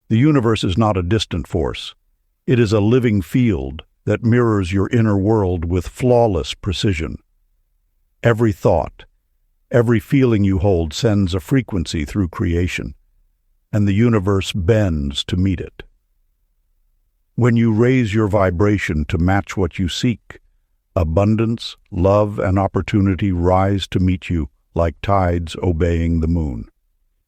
The universe is not a distant force. It is a living field that mirrors your inner world with flawless precision. Every thought, every feeling you hold sends a frequency through creation, and the universe bends to meet it. When you raise your vibration to match what you seek, abundance, love, and opportunity rise to meet you like tides obeying the moon.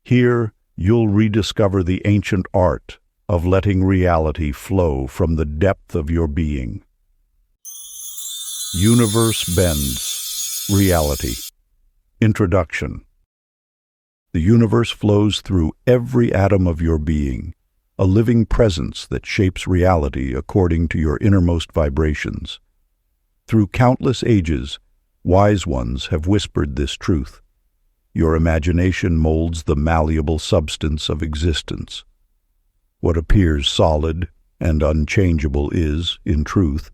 Here, you'll rediscover the ancient art of letting reality flow from the depth of your being. Universe bends. Reality. Introduction. The universe flows through every atom of your being, a living presence that shapes reality according to your innermost vibrations. Through countless ages, wise ones have whispered this truth. Your imagination molds the malleable substance of existence. What appears solid and unchangeable is, in truth,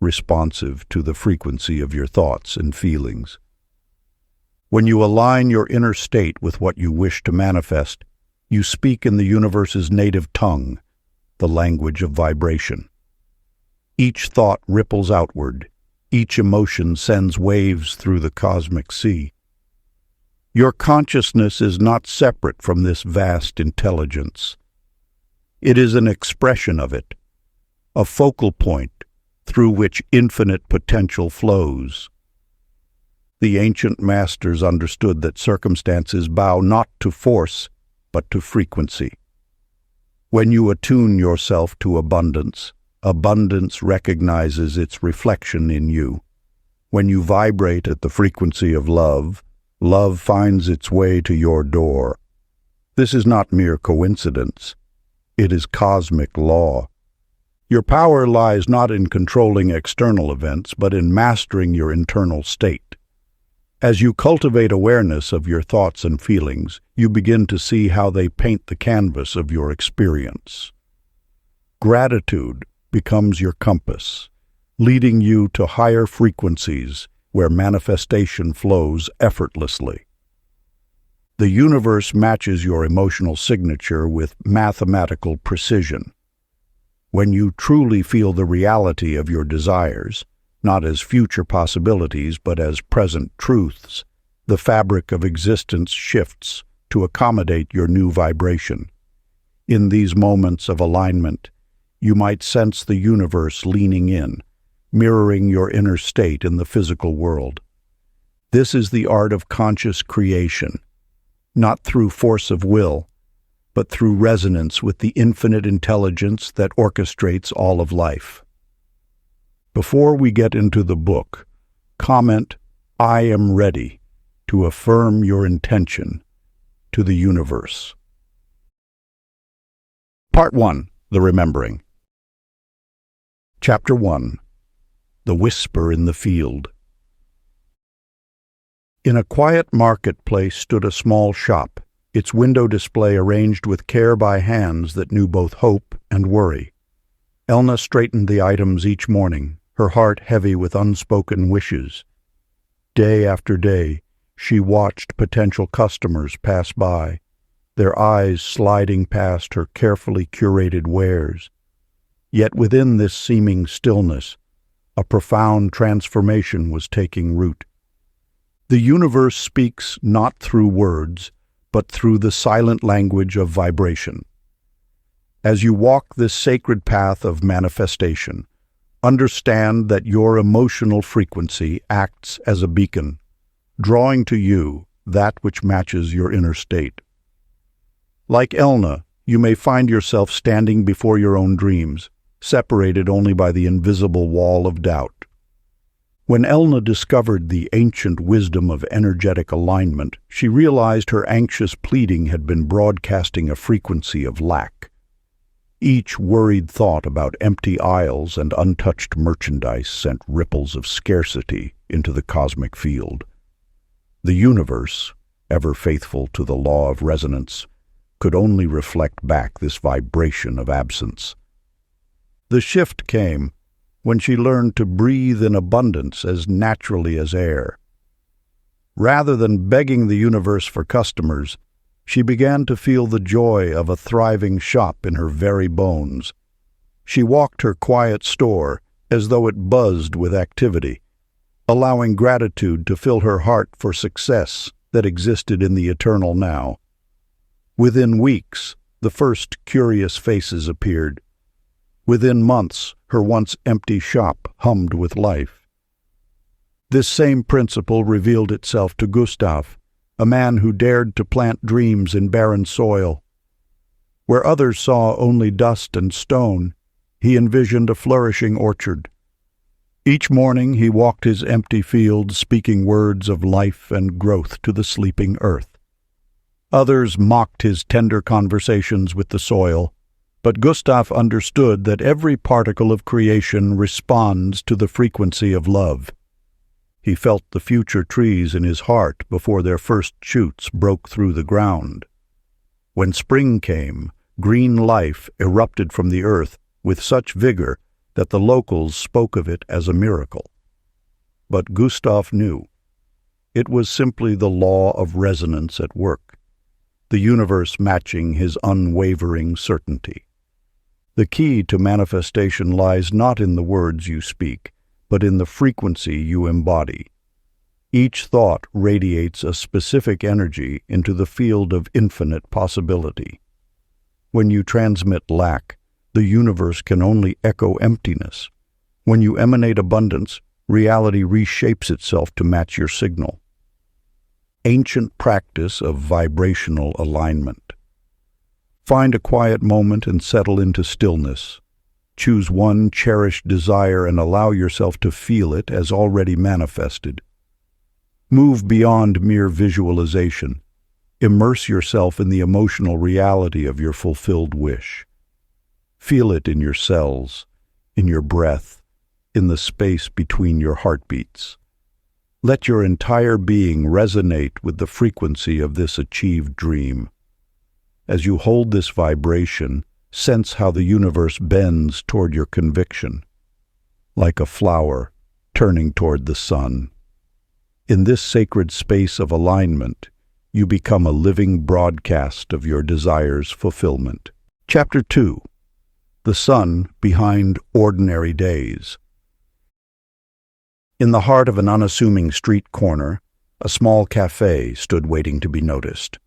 responsive to the frequency of your thoughts and feelings. When you align your inner state with what you wish to manifest, you speak in the universe's native tongue, the language of vibration. Each thought ripples outward. Each emotion sends waves through the cosmic sea. Your consciousness is not separate from this vast intelligence. It is an expression of it, a focal point through which infinite potential flows. The ancient masters understood that circumstances bow not to force, but to frequency. When you attune yourself to abundance, abundance recognizes its reflection in you. When you vibrate at the frequency of love, love finds its way to your door. This is not mere coincidence. It is cosmic law. Your power lies not in controlling external events, but in mastering your internal state. As you cultivate awareness of your thoughts and feelings, you begin to see how they paint the canvas of your experience. Gratitude becomes your compass, leading you to higher frequencies where manifestation flows effortlessly. The universe matches your emotional signature with mathematical precision. When you truly feel the reality of your desires, not as future possibilities but as present truths, the fabric of existence shifts to accommodate your new vibration. In these moments of alignment, you might sense the universe leaning in, mirroring your inner state in the physical world. This is the art of conscious creation, not through force of will, but through resonance with the infinite intelligence that orchestrates all of life. Before we get into the book, comment, "I am ready," to affirm your intention to the universe. Part 1. The Remembering. Chapter 1. The Whisper in the Field. In a quiet marketplace stood a small shop, its window display arranged with care by hands that knew both hope and worry. Elna straightened the items each morning, her heart heavy with unspoken wishes. Day after day, she watched potential customers pass by, their eyes sliding past her carefully curated wares. Yet within this seeming stillness, a profound transformation was taking root. The universe speaks not through words, but through the silent language of vibration. As you walk this sacred path of manifestation, understand that your emotional frequency acts as a beacon, drawing to you that which matches your inner state. Like Elna, you may find yourself standing before your own dreams, separated only by the invisible wall of doubt. When Elna discovered the ancient wisdom of energetic alignment, she realized her anxious pleading had been broadcasting a frequency of lack. Each worried thought about empty aisles and untouched merchandise sent ripples of scarcity into the cosmic field. The universe, ever faithful to the law of resonance, could only reflect back this vibration of absence. The shift came when she learned to breathe in abundance as naturally as air. Rather than begging the universe for customers, She began to feel the joy of a thriving shop in her very bones. She walked her quiet store as though it buzzed with activity, allowing gratitude to fill her heart for success that existed in the eternal now. Within weeks, the first curious faces appeared. Within months, her once empty shop hummed with life. This same principle revealed itself to Gustav, a man who dared to plant dreams in barren soil. Where others saw only dust and stone, he envisioned a flourishing orchard. Each morning he walked his empty fields, speaking words of life and growth to the sleeping earth. Others mocked his tender conversations with the soil, but Gustav understood that every particle of creation responds to the frequency of love. He felt the future trees in his heart before their first shoots broke through the ground. When spring came, green life erupted from the earth with such vigor that the locals spoke of it as a miracle. But Gustav knew. It was simply the law of resonance at work, the universe matching his unwavering certainty. The key to manifestation lies not in the words you speak, but in the frequency you embody. Each thought radiates a specific energy into the field of infinite possibility. When you transmit lack, the universe can only echo emptiness. When you emanate abundance, reality reshapes itself to match your signal. Ancient practice of vibrational alignment. Find a quiet moment and settle into stillness. Choose one cherished desire and allow yourself to feel it as already manifested. Move beyond mere visualization. Immerse yourself in the emotional reality of your fulfilled wish. Feel it in your cells, in your breath, in the space between your heartbeats. Let your entire being resonate with the frequency of this achieved dream. As you hold this vibration, sense how the universe bends toward your conviction, like a flower turning toward the sun. In this sacred space of alignment, you become a living broadcast of your desire's fulfillment. Chapter 2. The Sun Behind Ordinary Days. In the heart of an unassuming street corner, a small cafe stood waiting to be noticed.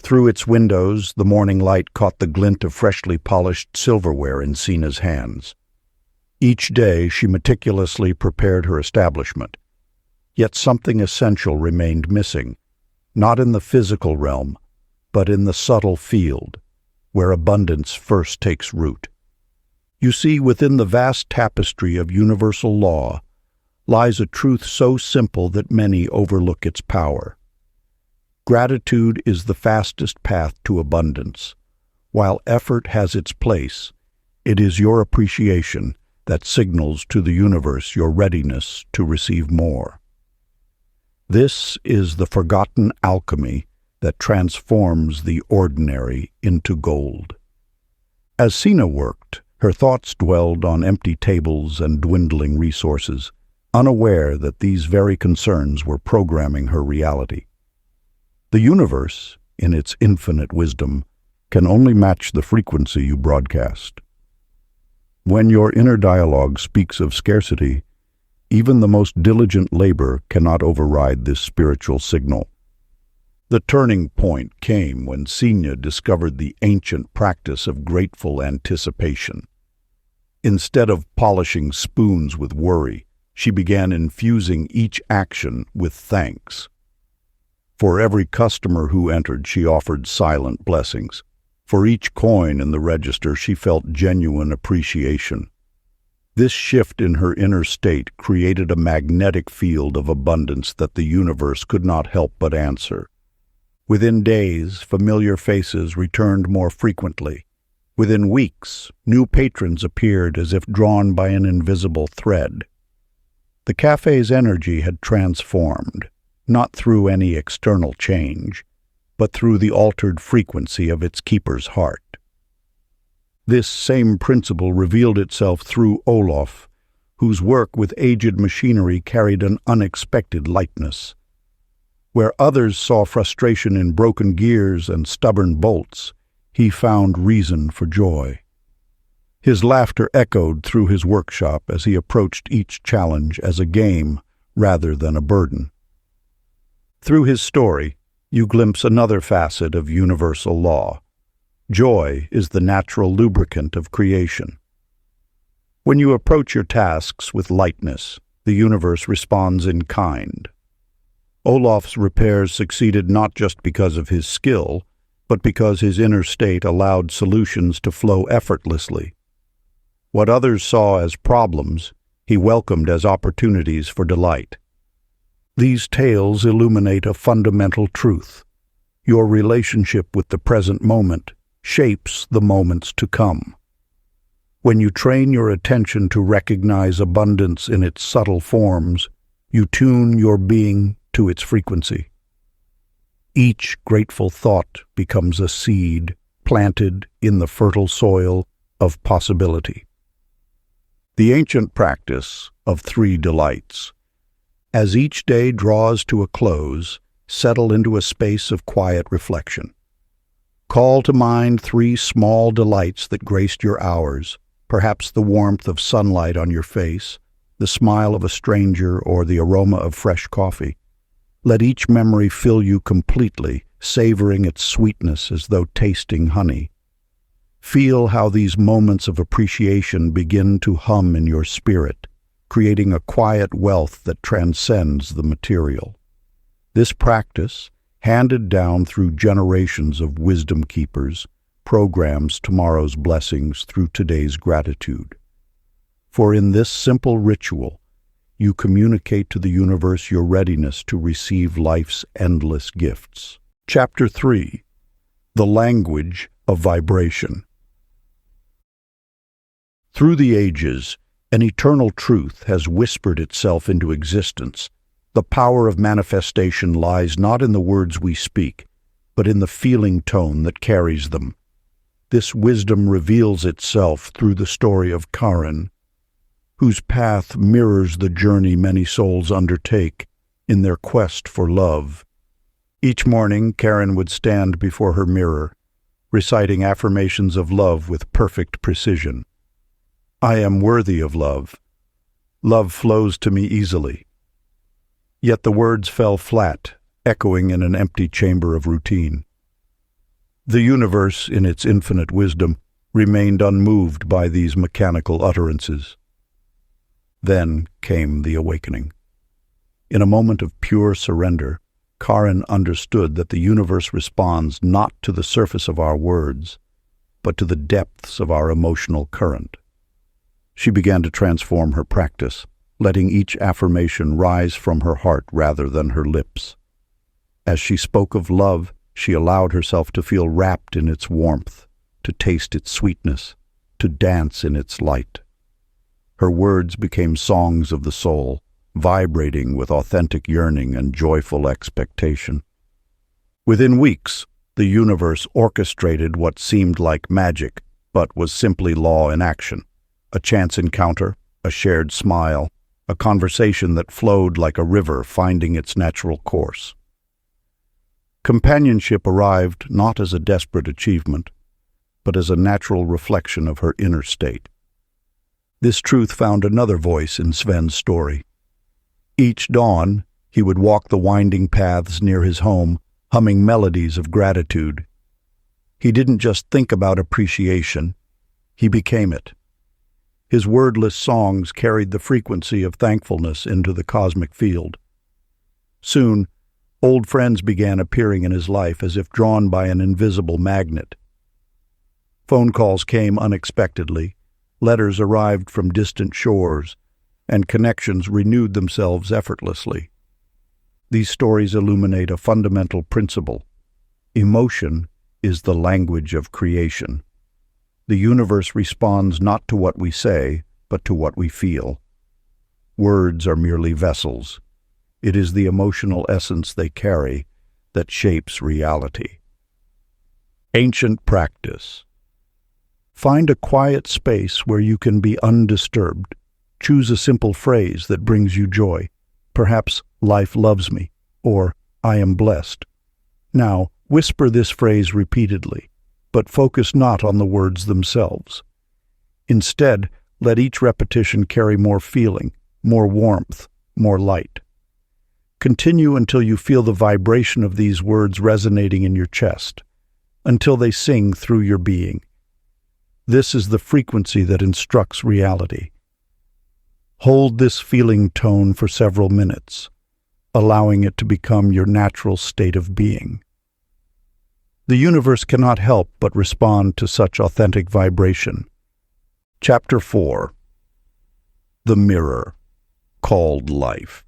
Through its windows, the morning light caught the glint of freshly polished silverware in Sina's hands. Each day she meticulously prepared her establishment. Yet something essential remained missing, not in the physical realm, but in the subtle field, where abundance first takes root. You see, within the vast tapestry of universal law lies a truth so simple that many overlook its power. Gratitude is the fastest path to abundance. While effort has its place, it is your appreciation that signals to the universe your readiness to receive more. This is the forgotten alchemy that transforms the ordinary into gold. As Sina worked, her thoughts dwelled on empty tables and dwindling resources, unaware that these very concerns were programming her reality. The universe, in its infinite wisdom, can only match the frequency you broadcast. When your inner dialogue speaks of scarcity, even the most diligent labor cannot override this spiritual signal. The turning point came when Sina discovered the ancient practice of grateful anticipation. Instead of polishing spoons with worry, she began infusing each action with thanks. For every customer who entered, she offered silent blessings. For each coin in the register, she felt genuine appreciation. This shift in her inner state created a magnetic field of abundance that the universe could not help but answer. Within days, familiar faces returned more frequently. Within weeks, new patrons appeared as if drawn by an invisible thread. The cafe's energy had transformed, not through any external change, but through the altered frequency of its keeper's heart. This same principle revealed itself through Olof, whose work with aged machinery carried an unexpected lightness. Where others saw frustration in broken gears and stubborn bolts, he found reason for joy. His laughter echoed through his workshop as he approached each challenge as a game rather than a burden. Through his story, you glimpse another facet of universal law. Joy is the natural lubricant of creation. When you approach your tasks with lightness, the universe responds in kind. Olaf's repairs succeeded not just because of his skill, but because his inner state allowed solutions to flow effortlessly. What others saw as problems, he welcomed as opportunities for delight. These tales illuminate a fundamental truth. Your relationship with the present moment shapes the moments to come. When you train your attention to recognize abundance in its subtle forms, you tune your being to its frequency. Each grateful thought becomes a seed planted in the fertile soil of possibility. The ancient practice of 3 delights. As each day draws to a close, settle into a space of quiet reflection. Call to mind 3 small delights that graced your hours, perhaps the warmth of sunlight on your face, the smile of a stranger, or the aroma of fresh coffee. Let each memory fill you completely, savoring its sweetness as though tasting honey. Feel how these moments of appreciation begin to hum in your spirit, creating a quiet wealth that transcends the material. This practice, handed down through generations of wisdom keepers, programs tomorrow's blessings through today's gratitude. For in this simple ritual, you communicate to the universe your readiness to receive life's endless gifts. Chapter 3. The Language of Vibration. Through the ages, an eternal truth has whispered itself into existence. The power of manifestation lies not in the words we speak, but in the feeling tone that carries them. This wisdom reveals itself through the story of Karen, whose path mirrors the journey many souls undertake in their quest for love. Each morning, Karen would stand before her mirror, reciting affirmations of love with perfect precision. I am worthy of love. Love flows to me easily. Yet the words fell flat, echoing in an empty chamber of routine. The universe, in its infinite wisdom, remained unmoved by these mechanical utterances. Then came the awakening. In a moment of pure surrender, Karen understood that the universe responds not to the surface of our words, but to the depths of our emotional current. She began to transform her practice, letting each affirmation rise from her heart rather than her lips. As she spoke of love, she allowed herself to feel wrapped in its warmth, to taste its sweetness, to dance in its light. Her words became songs of the soul, vibrating with authentic yearning and joyful expectation. Within weeks, the universe orchestrated what seemed like magic, but was simply law in action. A chance encounter, a shared smile, a conversation that flowed like a river finding its natural course. Companionship arrived not as a desperate achievement, but as a natural reflection of her inner state. This truth found another voice in Sven's story. Each dawn, he would walk the winding paths near his home, humming melodies of gratitude. He didn't just think about appreciation, he became it. His wordless songs carried the frequency of thankfulness into the cosmic field. Soon, old friends began appearing in his life as if drawn by an invisible magnet. Phone calls came unexpectedly, letters arrived from distant shores, and connections renewed themselves effortlessly. These stories illuminate a fundamental principle. Emotion is the language of creation. The universe responds not to what we say, but to what we feel. Words are merely vessels. It is the emotional essence they carry that shapes reality. Ancient practice. Find a quiet space where you can be undisturbed. Choose a simple phrase that brings you joy. Perhaps, life loves me, or I am blessed. Now, whisper this phrase repeatedly, but focus not on the words themselves. Instead, let each repetition carry more feeling, more warmth, more light. Continue until you feel the vibration of these words resonating in your chest, until they sing through your being. This is the frequency that instructs reality. Hold this feeling tone for several minutes, allowing it to become your natural state of being. The universe cannot help but respond to such authentic vibration. Chapter 4. The Mirror, Called Life.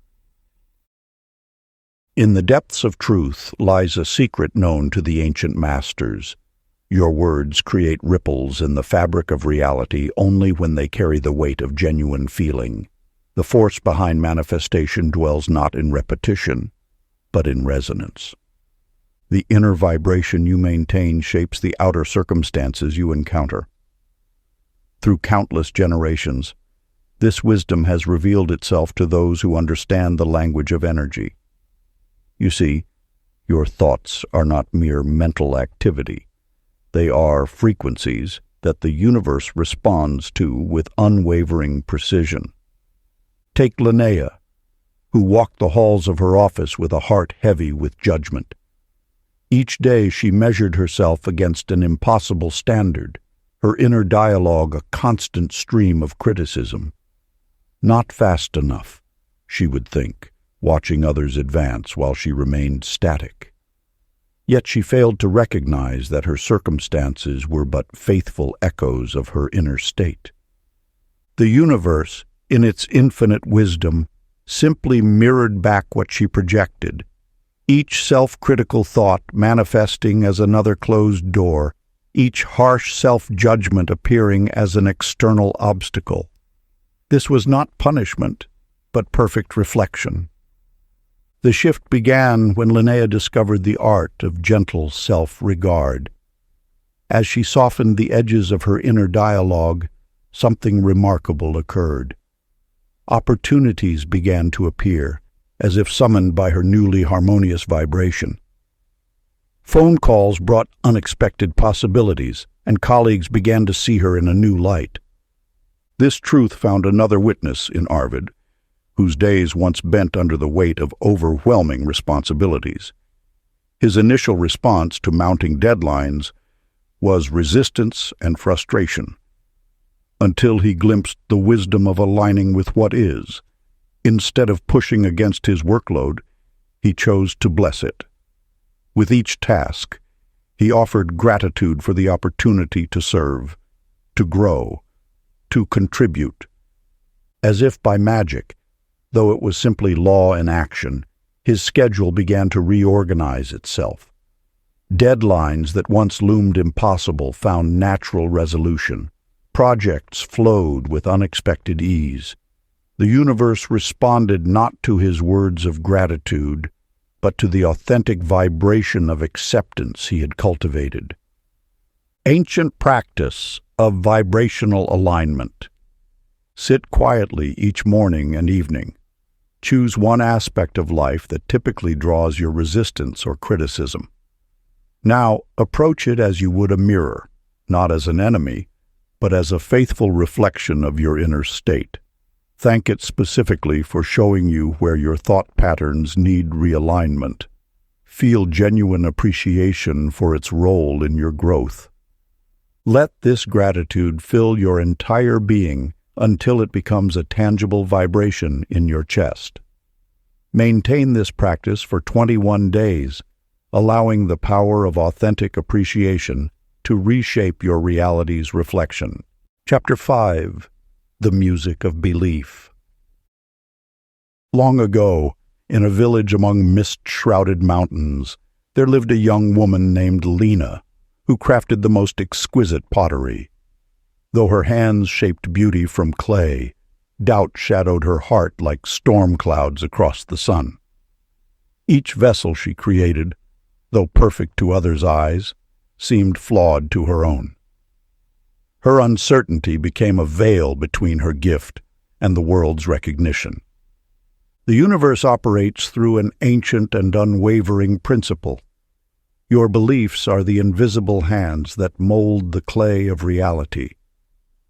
In the depths of truth lies a secret known to the ancient masters. Your words create ripples in the fabric of reality only when they carry the weight of genuine feeling. The force behind manifestation dwells not in repetition, but in resonance. The inner vibration you maintain shapes the outer circumstances you encounter. Through countless generations, this wisdom has revealed itself to those who understand the language of energy. You see, your thoughts are not mere mental activity. They are frequencies that the universe responds to with unwavering precision. Take Linnea, who walked the halls of her office with a heart heavy with judgment. Each day she measured herself against an impossible standard, her inner dialogue a constant stream of criticism. Not fast enough, she would think, watching others advance while she remained static. Yet she failed to recognize that her circumstances were but faithful echoes of her inner state. The universe, in its infinite wisdom, simply mirrored back what she projected, each self-critical thought manifesting as another closed door, each harsh self-judgment appearing as an external obstacle. This was not punishment, but perfect reflection. The shift began when Linnea discovered the art of gentle self-regard. As she softened the edges of her inner dialogue, something remarkable occurred. Opportunities began to appear, as if summoned by her newly harmonious vibration. Phone calls brought unexpected possibilities, and colleagues began to see her in a new light. This truth found another witness in Arvid, whose days once bent under the weight of overwhelming responsibilities. His initial response to mounting deadlines was resistance and frustration, until he glimpsed the wisdom of aligning with what is. Instead of pushing against his workload, he chose to bless it. With each task, he offered gratitude for the opportunity to serve, to grow, to contribute. As if by magic, though it was simply law in action, his schedule began to reorganize itself. Deadlines that once loomed impossible found natural resolution. Projects flowed with unexpected ease. The universe responded not to his words of gratitude, but to the authentic vibration of acceptance he had cultivated. Ancient practice of vibrational alignment. Sit quietly each morning and evening. Choose one aspect of life that typically draws your resistance or criticism. Now, approach it as you would a mirror, not as an enemy, but as a faithful reflection of your inner state. Thank it specifically for showing you where your thought patterns need realignment. Feel genuine appreciation for its role in your growth. Let this gratitude fill your entire being until it becomes a tangible vibration in your chest. Maintain this practice for 21 days, allowing the power of authentic appreciation to reshape your reality's reflection. Chapter 5. The Music of Belief. Long ago, in a village among mist-shrouded mountains, there lived a young woman named Lena, who crafted the most exquisite pottery. Though her hands shaped beauty from clay, doubt shadowed her heart like storm clouds across the sun. Each vessel she created, though perfect to others' eyes, seemed flawed to her own. Her uncertainty became a veil between her gift and the world's recognition. The universe operates through an ancient and unwavering principle. Your beliefs are the invisible hands that mold the clay of reality.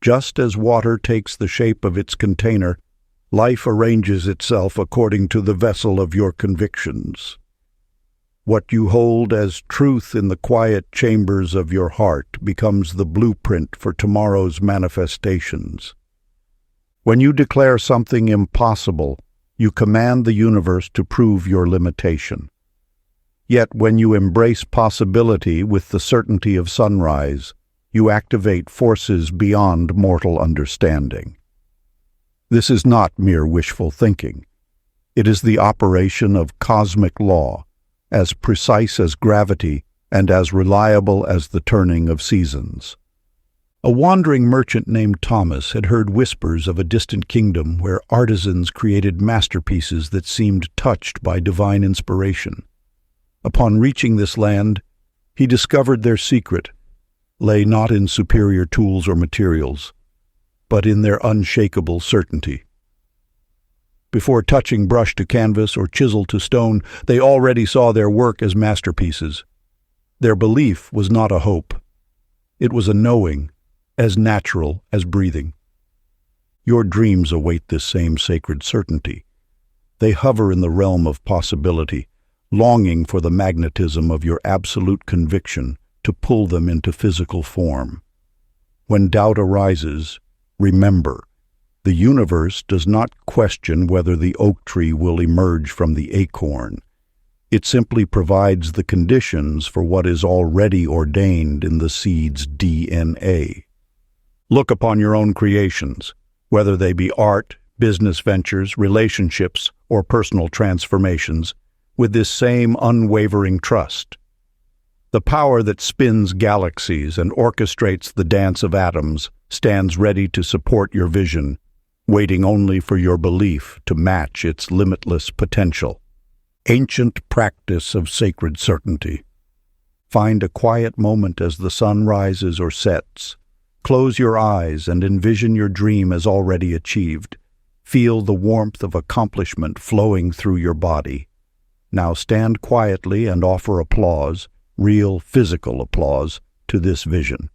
Just as water takes the shape of its container, life arranges itself according to the vessel of your convictions. What you hold as truth in the quiet chambers of your heart becomes the blueprint for tomorrow's manifestations. When you declare something impossible, you command the universe to prove your limitation. Yet when you embrace possibility with the certainty of sunrise, you activate forces beyond mortal understanding. This is not mere wishful thinking. It is the operation of cosmic law, as precise as gravity and as reliable as the turning of seasons. A wandering merchant named Thomas had heard whispers of a distant kingdom where artisans created masterpieces that seemed touched by divine inspiration. Upon reaching this land, he discovered their secret lay not in superior tools or materials, but in their unshakable certainty. Before touching brush to canvas or chisel to stone, they already saw their work as masterpieces. Their belief was not a hope. It was a knowing, as natural as breathing. Your dreams await this same sacred certainty. They hover in the realm of possibility, longing for the magnetism of your absolute conviction to pull them into physical form. When doubt arises, remember, the universe does not question whether the oak tree will emerge from the acorn. It simply provides the conditions for what is already ordained in the seed's DNA. Look upon your own creations, whether they be art, business ventures, relationships, or personal transformations, with this same unwavering trust. The power that spins galaxies and orchestrates the dance of atoms stands ready to support your vision, waiting only for your belief to match its limitless potential. Ancient practice of sacred certainty. Find a quiet moment as the sun rises or sets. Close your eyes and envision your dream as already achieved. Feel the warmth of accomplishment flowing through your body. Now stand quietly and offer applause, real physical applause, to this vision.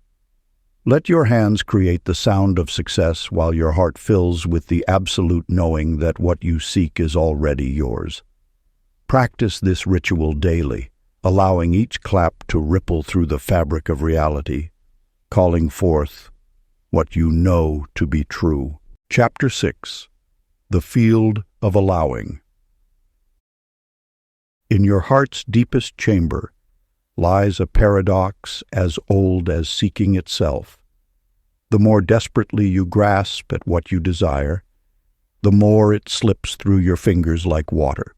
Let your hands create the sound of success while your heart fills with the absolute knowing that what you seek is already yours. Practice this ritual daily, allowing each clap to ripple through the fabric of reality, calling forth what you know to be true. Chapter 6. The Field of Allowing. In your heart's deepest chamber lies a paradox as old as seeking itself. The more desperately you grasp at what you desire, the more it slips through your fingers like water.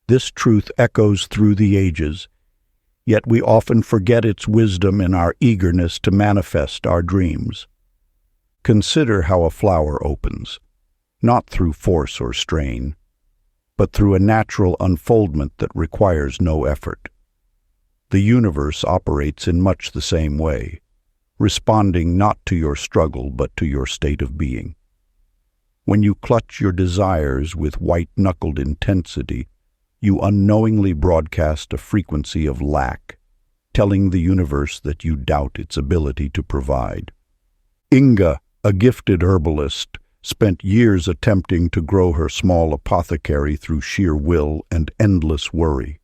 This truth echoes through the ages, yet we often forget its wisdom in our eagerness to manifest our dreams. Consider how a flower opens, not through force or strain, but through a natural unfoldment that requires no effort. The universe operates in much the same way, responding not to your struggle but to your state of being. When you clutch your desires with white-knuckled intensity, you unknowingly broadcast a frequency of lack, telling the universe that you doubt its ability to provide. Inga, a gifted herbalist, spent years attempting to grow her small apothecary through sheer will and endless worry.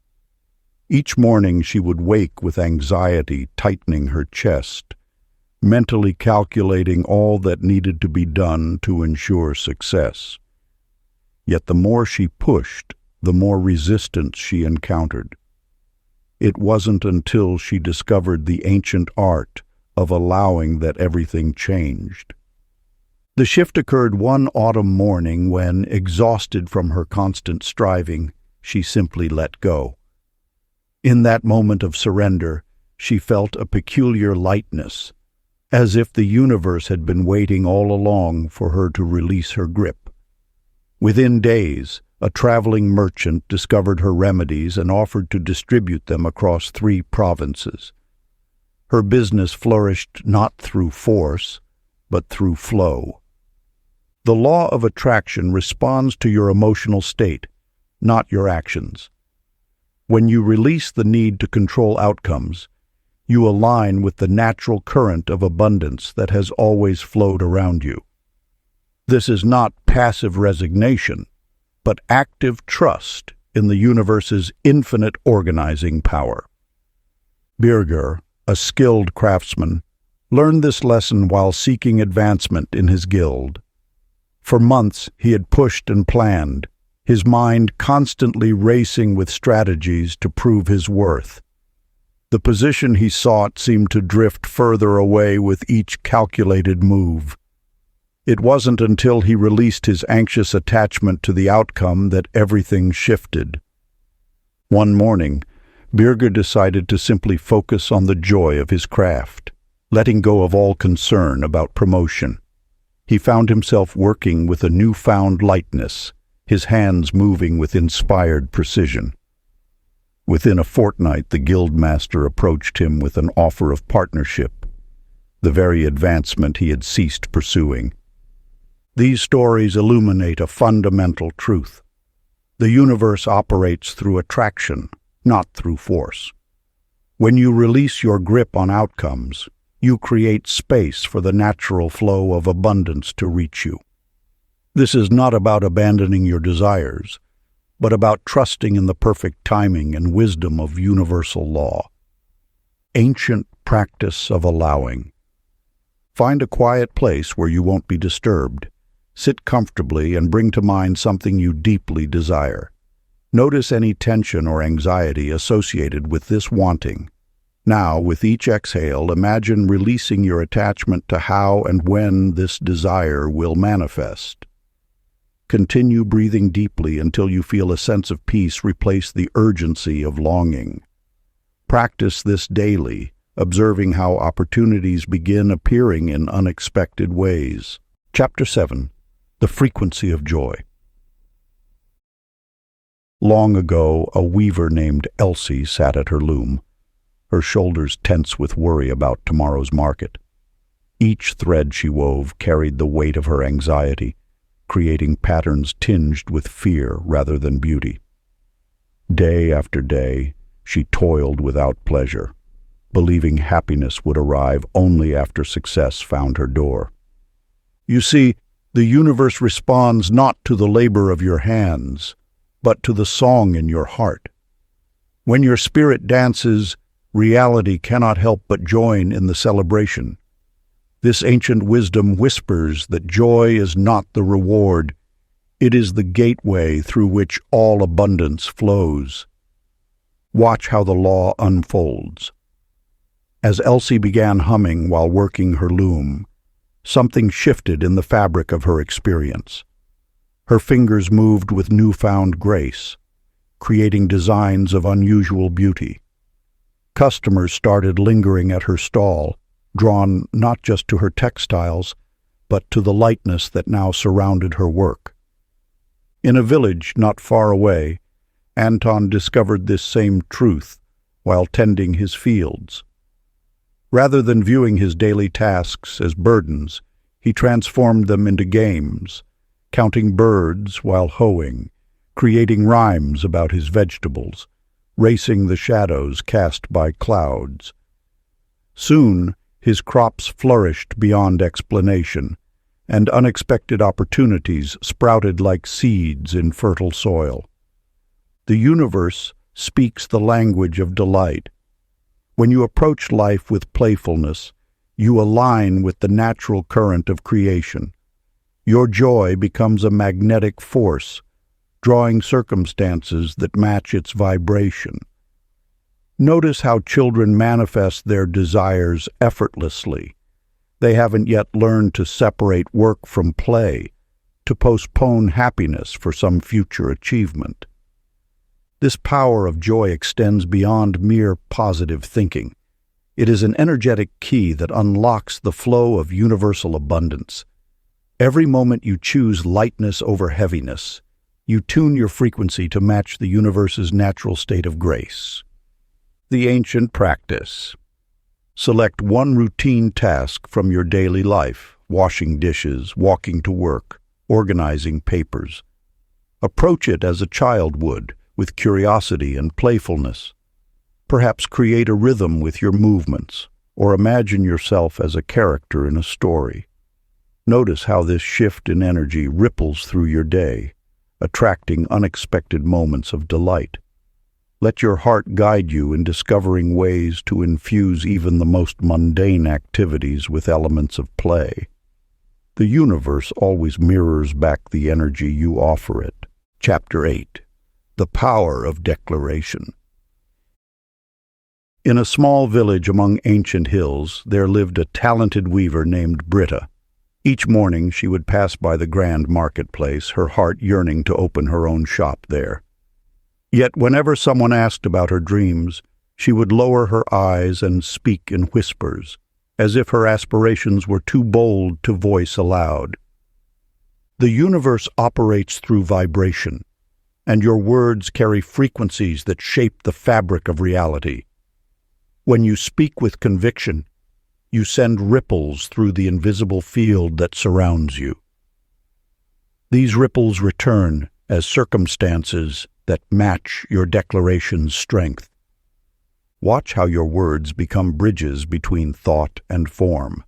Each morning she would wake with anxiety tightening her chest, mentally calculating all that needed to be done to ensure success. Yet the more she pushed, the more resistance she encountered. It wasn't until she discovered the ancient art of allowing that everything changed. The shift occurred one autumn morning when, exhausted from her constant striving, she simply let go. In that moment of surrender, she felt a peculiar lightness, as if the universe had been waiting all along for her to release her grip. Within days, a traveling merchant discovered her remedies and offered to distribute them across 3 provinces. Her business flourished not through force, but through flow. The law of attraction responds to your emotional state, not your actions. When you release the need to control outcomes, you align with the natural current of abundance that has always flowed around you. This is not passive resignation, but active trust in the universe's infinite organizing power. Birger, a skilled craftsman, learned this lesson while seeking advancement in his guild. For months he had pushed and planned, his mind constantly racing with strategies to prove his worth. The position he sought seemed to drift further away with each calculated move. It wasn't until he released his anxious attachment to the outcome that everything shifted. One morning, Birger decided to simply focus on the joy of his craft, letting go of all concern about promotion. He found himself working with a newfound lightness, his hands moving with inspired precision. Within a fortnight, the guildmaster approached him with an offer of partnership, the very advancement he had ceased pursuing. These stories illuminate a fundamental truth. The universe operates through attraction, not through force. When you release your grip on outcomes, you create space for the natural flow of abundance to reach you. This is not about abandoning your desires, but about trusting in the perfect timing and wisdom of universal law. Ancient practice of allowing. Find a quiet place where you won't be disturbed. Sit comfortably and bring to mind something you deeply desire. Notice any tension or anxiety associated with this wanting. Now, with each exhale, imagine releasing your attachment to how and when this desire will manifest. Continue breathing deeply until you feel a sense of peace replace the urgency of longing. Practice this daily, observing how opportunities begin appearing in unexpected ways. Chapter 7. The Frequency of Joy. Long ago, a weaver named Elsie sat at her loom, her shoulders tense with worry about tomorrow's market. Each thread she wove carried the weight of her anxiety, creating patterns tinged with fear rather than beauty. Day after day, she toiled without pleasure, believing happiness would arrive only after success found her door. You see, the universe responds not to the labor of your hands, but to the song in your heart. When your spirit dances, reality cannot help but join in the celebration. This ancient wisdom whispers that joy is not the reward, it is the gateway through which all abundance flows. Watch how the law unfolds. As Elsie began humming while working her loom, something shifted in the fabric of her experience. Her fingers moved with newfound grace, creating designs of unusual beauty. Customers started lingering at her stall, drawn not just to her textiles, but to the lightness that now surrounded her work. In a village not far away, Anton discovered this same truth while tending his fields. Rather than viewing his daily tasks as burdens, he transformed them into games, counting birds while hoeing, creating rhymes about his vegetables, racing the shadows cast by clouds. Soon, his crops flourished beyond explanation, and unexpected opportunities sprouted like seeds in fertile soil. The universe speaks the language of delight. When you approach life with playfulness, you align with the natural current of creation. Your joy becomes a magnetic force, drawing circumstances that match its vibration. Notice how children manifest their desires effortlessly. They haven't yet learned to separate work from play, to postpone happiness for some future achievement. This power of joy extends beyond mere positive thinking. It is an energetic key that unlocks the flow of universal abundance. Every moment you choose lightness over heaviness, you tune your frequency to match the universe's natural state of grace. The ancient practice. Select one routine task from your daily life, washing dishes, walking to work, organizing papers. Approach it as a child would, with curiosity and playfulness. Perhaps create a rhythm with your movements, or imagine yourself as a character in a story. Notice how this shift in energy ripples through your day, attracting unexpected moments of delight. Let your heart guide you in discovering ways to infuse even the most mundane activities with elements of play. The universe always mirrors back the energy you offer it. Chapter 8. The Power of Declaration. In a small village among ancient hills, there lived a talented weaver named Britta. Each morning she would pass by the grand marketplace, her heart yearning to open her own shop there. Yet whenever someone asked about her dreams, she would lower her eyes and speak in whispers, as if her aspirations were too bold to voice aloud. The universe operates through vibration, and your words carry frequencies that shape the fabric of reality. When you speak with conviction, you send ripples through the invisible field that surrounds you. These ripples return as circumstances that match your declaration's strength. Watch how your words become bridges between thought and form.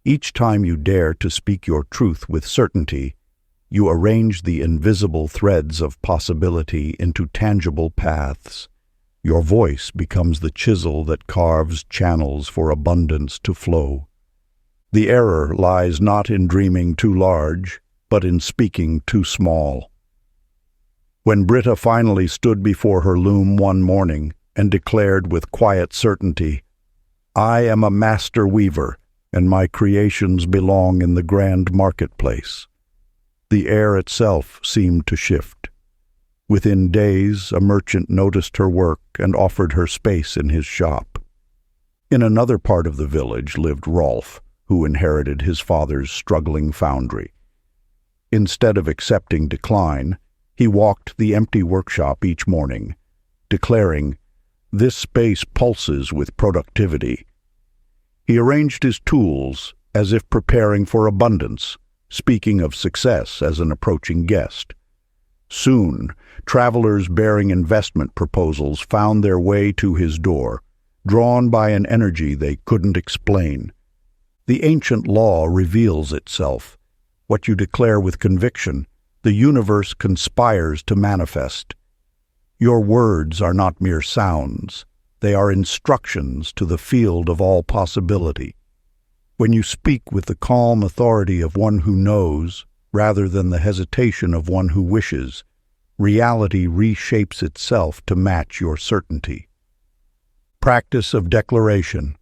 Each time you dare to speak your truth with certainty, you arrange the invisible threads of possibility into tangible paths. Your voice becomes the chisel that carves channels for abundance to flow. The error lies not in dreaming too large, but in speaking too small. When Britta finally stood before her loom one morning and declared with quiet certainty, "I am a master weaver, and my creations belong in the grand marketplace," the air itself seemed to shift. Within days, a merchant noticed her work and offered her space in his shop. In another part of the village lived Rolf, who inherited his father's struggling foundry. Instead of accepting decline, he walked the empty workshop each morning, declaring, "This space pulses with productivity." He arranged his tools as if preparing for abundance, speaking of success as an approaching guest. Soon, travelers bearing investment proposals found their way to his door, drawn by an energy they couldn't explain. The ancient law reveals itself. What you declare with conviction, the universe conspires to manifest. Your words are not mere sounds. They are instructions to the field of all possibility. When you speak with the calm authority of one who knows, rather than the hesitation of one who wishes, reality reshapes itself to match your certainty. Practice of declaration.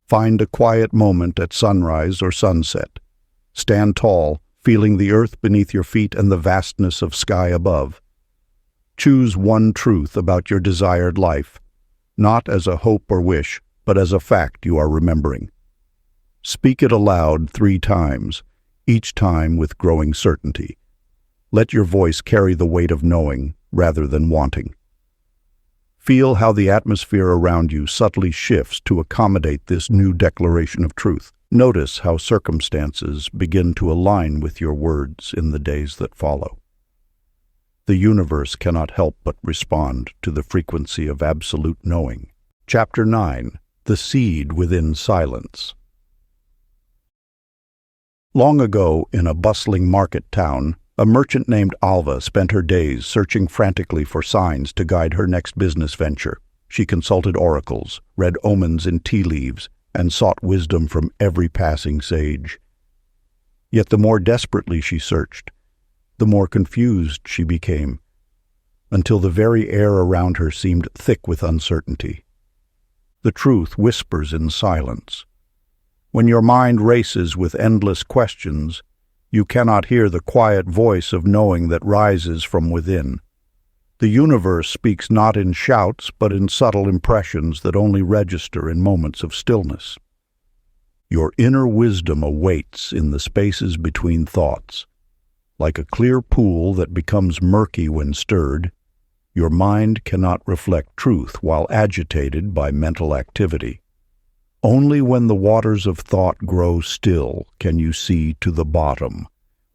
Find a quiet moment at sunrise or sunset. Stand tall, feeling the earth beneath your feet and the vastness of sky above. Choose one truth about your desired life, not as a hope or wish, but as a fact you are remembering. Speak it aloud 3 times, each time with growing certainty. Let your voice carry the weight of knowing rather than wanting. Feel how the atmosphere around you subtly shifts to accommodate this new declaration of truth. Notice how circumstances begin to align with your words in the days that follow. The universe cannot help but respond to the frequency of absolute knowing. Chapter 9. The Seed Within Silence. Long ago, in a bustling market town, a merchant named Alva spent her days searching frantically for signs to guide her next business venture. She consulted oracles, read omens in tea leaves, and sought wisdom from every passing sage. Yet the more desperately she searched, the more confused she became, until the very air around her seemed thick with uncertainty. The truth whispers in silence. When your mind races with endless questions, you cannot hear the quiet voice of knowing that rises from within. The universe speaks not in shouts, but in subtle impressions that only register in moments of stillness. Your inner wisdom awaits in the spaces between thoughts. Like a clear pool that becomes murky when stirred, your mind cannot reflect truth while agitated by mental activity. Only when the waters of thought grow still can you see to the bottom,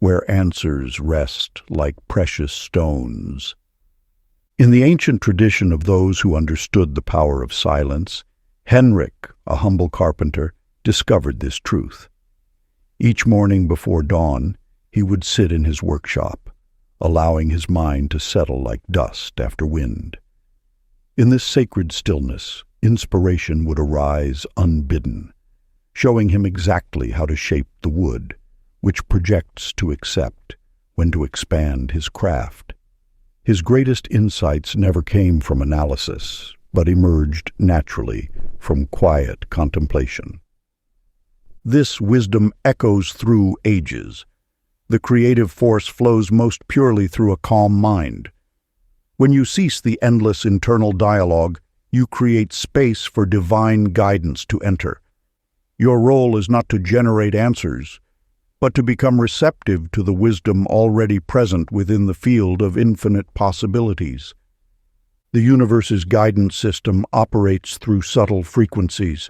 where answers rest like precious stones. In the ancient tradition of those who understood the power of silence, Henrik, a humble carpenter, discovered this truth. Each morning before dawn, he would sit in his workshop, allowing his mind to settle like dust after wind. In this sacred stillness, inspiration would arise unbidden, showing him exactly how to shape the wood, which projects to accept, when to expand his craft. His greatest insights never came from analysis, but emerged naturally from quiet contemplation. This wisdom echoes through ages. The creative force flows most purely through a calm mind. When you cease the endless internal dialogue, you create space for divine guidance to enter. Your role is not to generate answers, but to become receptive to the wisdom already present within the field of infinite possibilities. The universe's guidance system operates through subtle frequencies.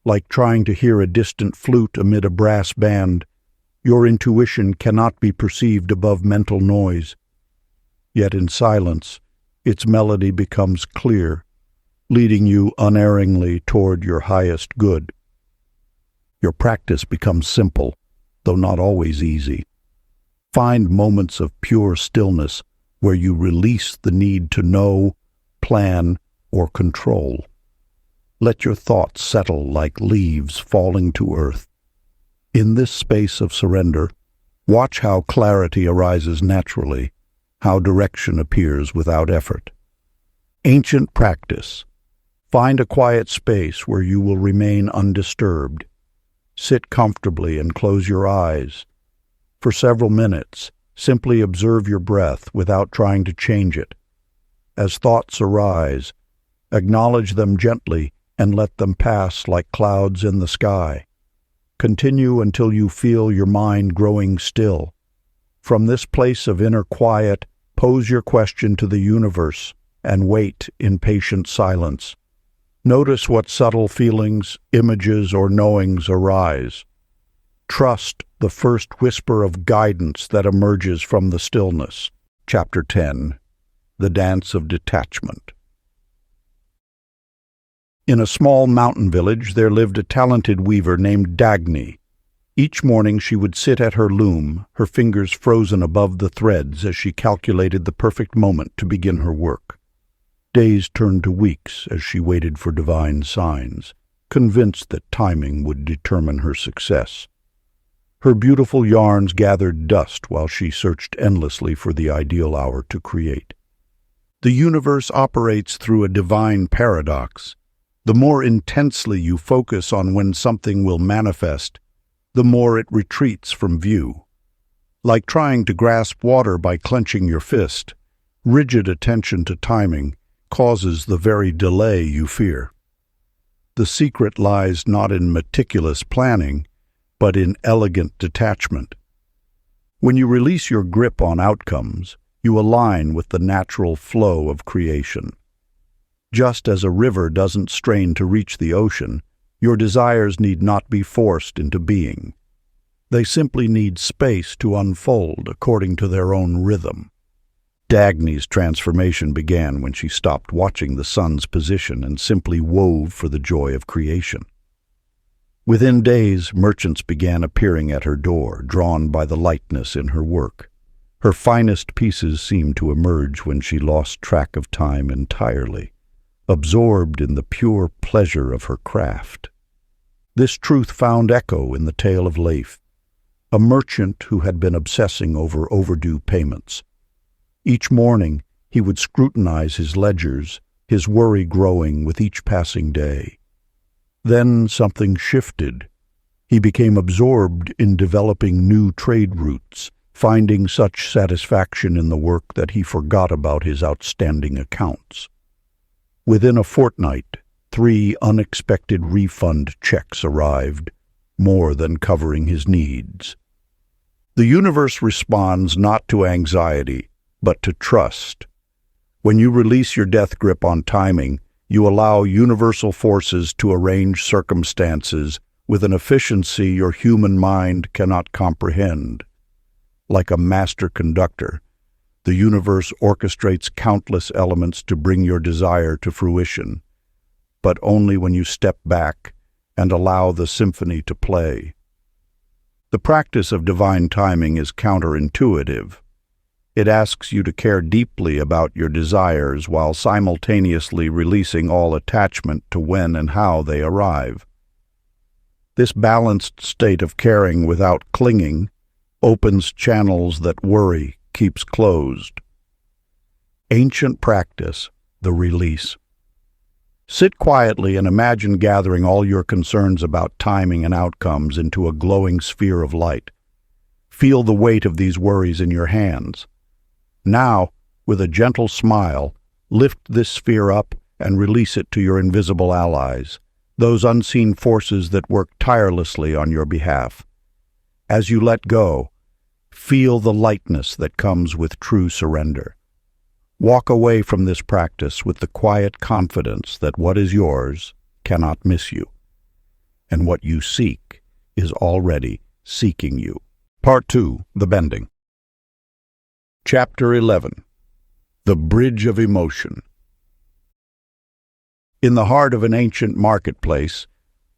Like trying to hear a distant flute amid a brass band, your intuition cannot be perceived above mental noise. Yet in silence, its melody becomes clear, leading you unerringly toward your highest good. Your practice becomes simple, though not always easy. Find moments of pure stillness where you release the need to know, plan, or control. Let your thoughts settle like leaves falling to earth. In this space of surrender, watch how clarity arises naturally, how direction appears without effort. Ancient practice. Find a quiet space where you will remain undisturbed. Sit comfortably and close your eyes. For several minutes, simply observe your breath without trying to change it. As thoughts arise, acknowledge them gently and let them pass like clouds in the sky. Continue until you feel your mind growing still. From this place of inner quiet, pose your question to the universe and wait in patient silence. Notice what subtle feelings, images, or knowings arise. Trust the first whisper of guidance that emerges from the stillness. Chapter 10. The Dance of Detachment. In a small mountain village there lived a talented weaver named Dagny. Each morning she would sit at her loom, her fingers frozen above the threads as she calculated the perfect moment to begin her work. Days turned to weeks as she waited for divine signs, convinced that timing would determine her success. Her beautiful yarns gathered dust while she searched endlessly for the ideal hour to create. The universe operates through a divine paradox. The more intensely you focus on when something will manifest, the more it retreats from view. Like trying to grasp water by clenching your fist, rigid attention to timing causes the very delay you fear. The secret lies not in meticulous planning, but in elegant detachment. When you release your grip on outcomes, you align with the natural flow of creation. Just as a river doesn't strain to reach the ocean, your desires need not be forced into being. They simply need space to unfold according to their own rhythm. Dagny's transformation began when she stopped watching the sun's position and simply wove for the joy of creation. Within days, merchants began appearing at her door, drawn by the lightness in her work. Her finest pieces seemed to emerge when she lost track of time entirely, absorbed in the pure pleasure of her craft. This truth found echo in the tale of Leif, a merchant who had been obsessing over overdue payments. Each morning, he would scrutinize his ledgers, his worry growing with each passing day. Then something shifted. He became absorbed in developing new trade routes, finding such satisfaction in the work that he forgot about his outstanding accounts. Within a fortnight, 3 unexpected refund checks arrived, more than covering his needs. The universe responds not to anxiety, but to trust. When you release your death grip on timing, you allow universal forces to arrange circumstances with an efficiency your human mind cannot comprehend. Like a master conductor, the universe orchestrates countless elements to bring your desire to fruition, but only when you step back and allow the symphony to play. The practice of divine timing is counterintuitive. It asks you to care deeply about your desires while simultaneously releasing all attachment to when and how they arrive. This balanced state of caring without clinging opens channels that worry keeps closed. Ancient practice, the release. Sit quietly and imagine gathering all your concerns about timing and outcomes into a glowing sphere of light. Feel the weight of these worries in your hands. Now, with a gentle smile, lift this sphere up and release it to your invisible allies, those unseen forces that work tirelessly on your behalf. As you let go, feel the lightness that comes with true surrender. Walk away from this practice with the quiet confidence that what is yours cannot miss you, and what you seek is already seeking you. Part 2. The Bending. Chapter 11. The Bridge of Emotion. In the heart of an ancient marketplace,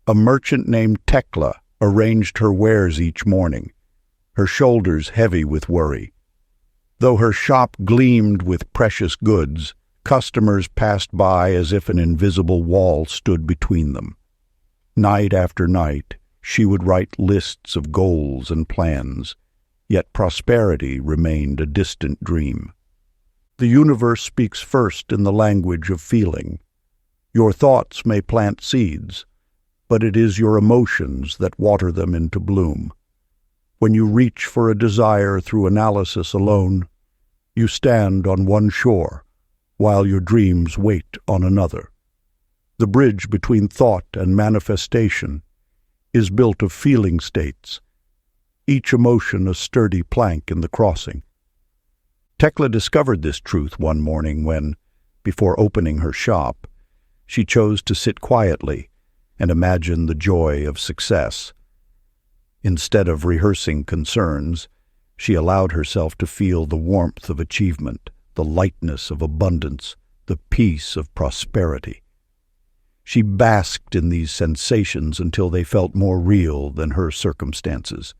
a merchant named Tekla arranged her wares each morning, her shoulders heavy with worry. Though her shop gleamed with precious goods, customers passed by as if an invisible wall stood between them. Night after night, she would write lists of goals and plans, yet prosperity remained a distant dream. The universe speaks first in the language of feeling. Your thoughts may plant seeds, but it is your emotions that water them into bloom. When you reach for a desire through analysis alone, you stand on one shore, while your dreams wait on another. The bridge between thought and manifestation is built of feeling states, each emotion a sturdy plank in the crossing. Tekla discovered this truth one morning when, before opening her shop, she chose to sit quietly and imagine the joy of success. Instead of rehearsing concerns, she allowed herself to feel the warmth of achievement, the lightness of abundance, the peace of prosperity. She basked in these sensations until they felt more real than her circumstances.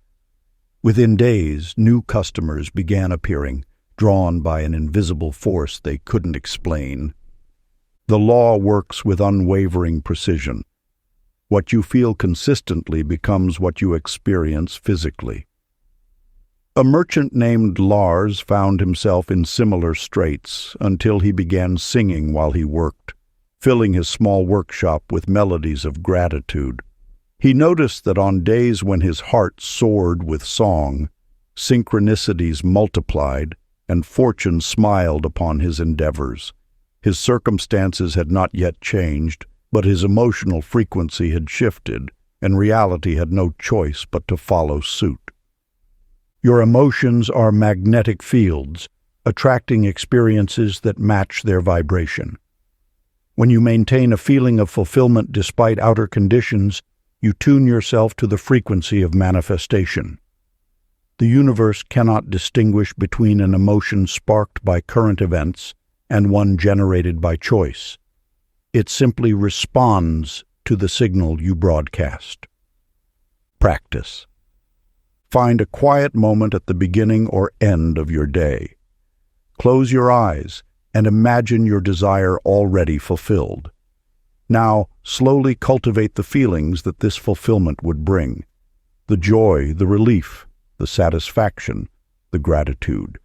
Within days, new customers began appearing, drawn by an invisible force they couldn't explain. The law works with unwavering precision. What you feel consistently becomes what you experience physically. A merchant named Lars found himself in similar straits until he began singing while he worked, filling his small workshop with melodies of gratitude. He noticed that on days when his heart soared with song, synchronicities multiplied and fortune smiled upon his endeavors. His circumstances had not yet changed, but his emotional frequency had shifted, and reality had no choice but to follow suit. Your emotions are magnetic fields, attracting experiences that match their vibration. When you maintain a feeling of fulfillment despite outer conditions, you tune yourself to the frequency of manifestation. The universe cannot distinguish between an emotion sparked by current events and one generated by choice. It simply responds to the signal you broadcast. Practice. Find a quiet moment at the beginning or end of your day. Close your eyes and imagine your desire already fulfilled. Now, slowly cultivate the feelings that this fulfillment would bring. The joy, the relief, the satisfaction, the gratitude.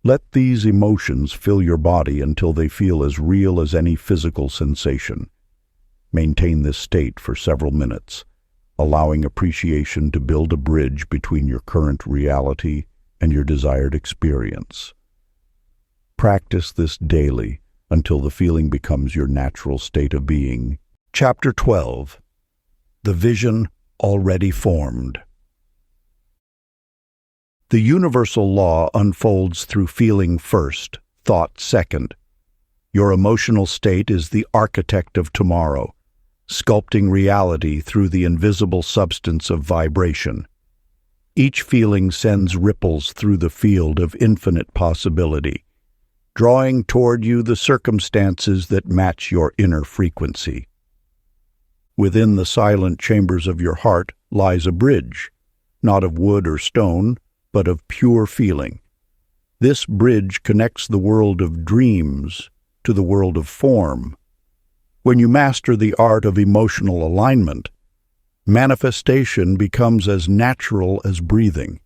Let these emotions fill your body until they feel as real as any physical sensation. Maintain this state for several minutes, allowing appreciation to build a bridge between your current reality and your desired experience. Practice this daily until the feeling becomes your natural state of being. Chapter 12. The Vision Already Formed. The universal law unfolds through feeling first, thought second. Your emotional state is the architect of tomorrow, sculpting reality through the invisible substance of vibration. Each feeling sends ripples through the field of infinite possibility, drawing toward you the circumstances that match your inner frequency. Within the silent chambers of your heart lies a bridge, not of wood or stone, but of pure feeling. This bridge connects the world of dreams to the world of form. When you master the art of emotional alignment, manifestation becomes as natural as breathing.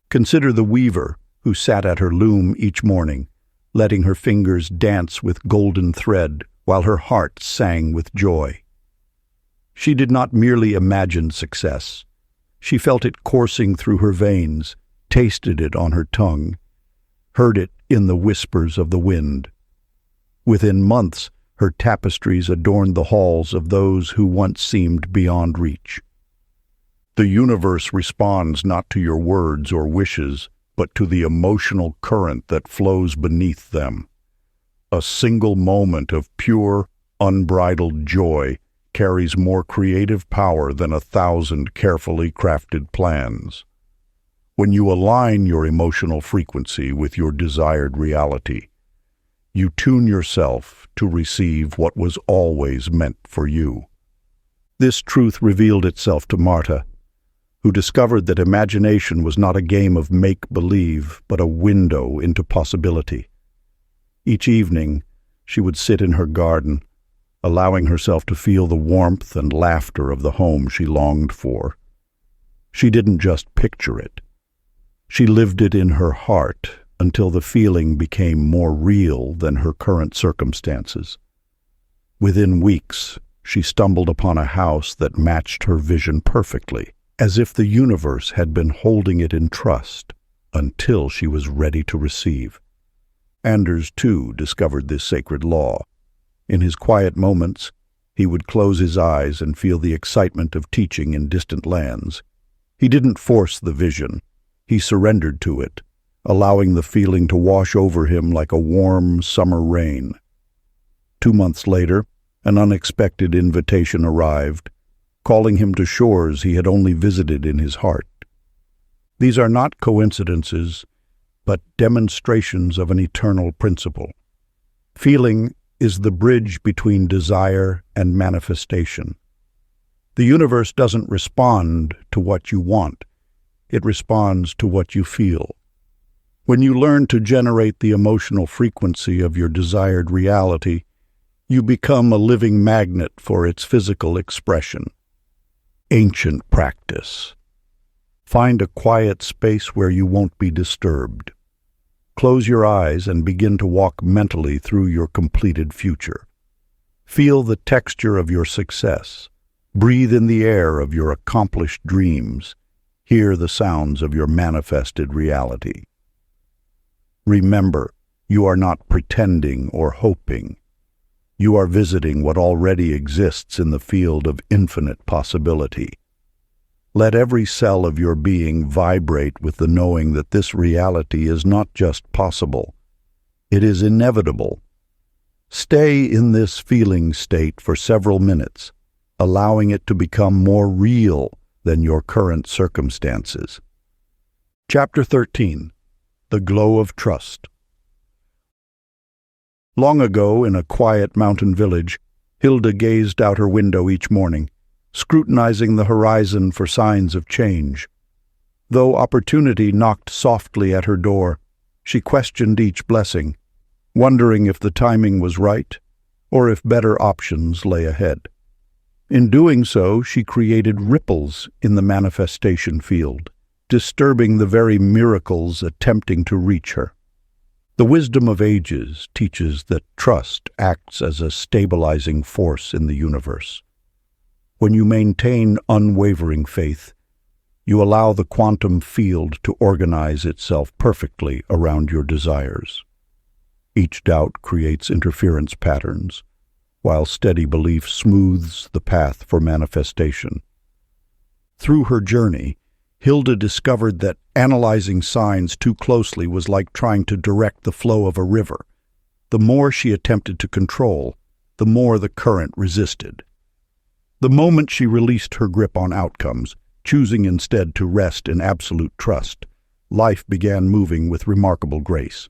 Consider the weaver who sat at her loom each morning, letting her fingers dance with golden thread while her heart sang with joy. She did not merely imagine success. She felt it coursing through her veins, tasted it on her tongue, heard it in the whispers of the wind. Within months, her tapestries adorned the halls of those who once seemed beyond reach. The universe responds not to your words or wishes, but to the emotional current that flows beneath them. A single moment of pure, unbridled joy carries more creative power than 1,000 carefully crafted plans. When you align your emotional frequency with your desired reality, you tune yourself to receive what was always meant for you. This truth revealed itself to Marta, who discovered that imagination was not a game of make-believe, but a window into possibility. Each evening, she would sit in her garden, allowing herself to feel the warmth and laughter of the home she longed for. She didn't just picture it. She lived it in her heart until the feeling became more real than her current circumstances. Within weeks, she stumbled upon a house that matched her vision perfectly, as if the universe had been holding it in trust until she was ready to receive. Anders, too, discovered this sacred law. In his quiet moments, he would close his eyes and feel the excitement of teaching in distant lands. He didn't force the vision. He surrendered to it, allowing the feeling to wash over him like a warm summer rain. 2 months later, an unexpected invitation arrived, calling him to shores he had only visited in his heart. These are not coincidences, but demonstrations of an eternal principle. Feeling is the bridge between desire and manifestation. The universe doesn't respond to what you want. It responds to what you feel. When you learn to generate the emotional frequency of your desired reality, you become a living magnet for its physical expression. Ancient practice. Find a quiet space where you won't be disturbed. Close your eyes and begin to walk mentally through your completed future. Feel the texture of your success. Breathe in the air of your accomplished dreams. Hear the sounds of your manifested reality. Remember, you are not pretending or hoping. You are visiting what already exists in the field of infinite possibility. Let every cell of your being vibrate with the knowing that this reality is not just possible, it is inevitable. Stay in this feeling state for several minutes, allowing it to become more real than your current circumstances. Chapter 13. The Glow of Trust. Long ago, in a quiet mountain village, Hilda gazed out her window each morning, scrutinizing the horizon for signs of change. Though opportunity knocked softly at her door, she questioned each blessing, wondering if the timing was right or if better options lay ahead. In doing so, she created ripples in the manifestation field, disturbing the very miracles attempting to reach her. The wisdom of ages teaches that trust acts as a stabilizing force in the universe. When you maintain unwavering faith, you allow the quantum field to organize itself perfectly around your desires. Each doubt creates interference patterns, while steady belief smooths the path for manifestation. Through her journey, Hilda discovered that analyzing signs too closely was like trying to direct the flow of a river. The more she attempted to control, the more the current resisted. The moment she released her grip on outcomes, choosing instead to rest in absolute trust, life began moving with remarkable grace.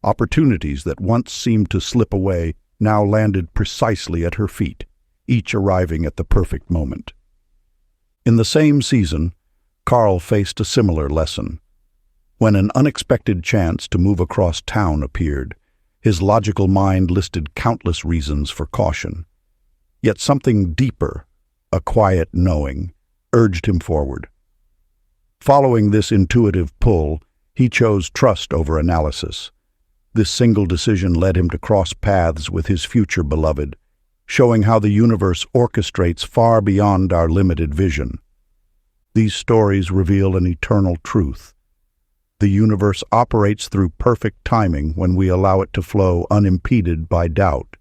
Opportunities that once seemed to slip away now landed precisely at her feet, each arriving at the perfect moment. In the same season, Carl faced a similar lesson. When an unexpected chance to move across town appeared, his logical mind listed countless reasons for caution. Yet something deeper, a quiet knowing, urged him forward. Following this intuitive pull, he chose trust over analysis. This single decision led him to cross paths with his future beloved, showing how the universe orchestrates far beyond our limited vision. These stories reveal an eternal truth. The universe operates through perfect timing when we allow it to flow unimpeded by doubt.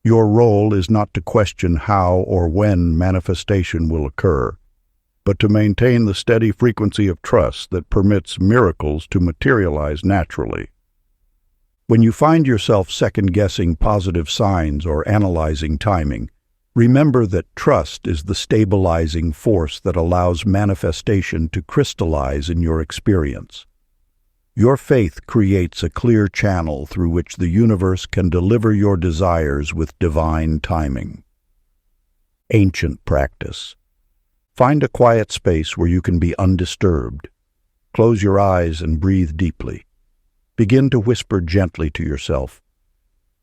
Your role is not to question how or when manifestation will occur, but to maintain the steady frequency of trust that permits miracles to materialize naturally. When you find yourself second-guessing positive signs or analyzing timing, remember that trust is the stabilizing force that allows manifestation to crystallize in your experience. Your faith creates a clear channel through which the universe can deliver your desires with divine timing. Ancient practice. Find a quiet space where you can be undisturbed. Close your eyes and breathe deeply. Begin to whisper gently to yourself,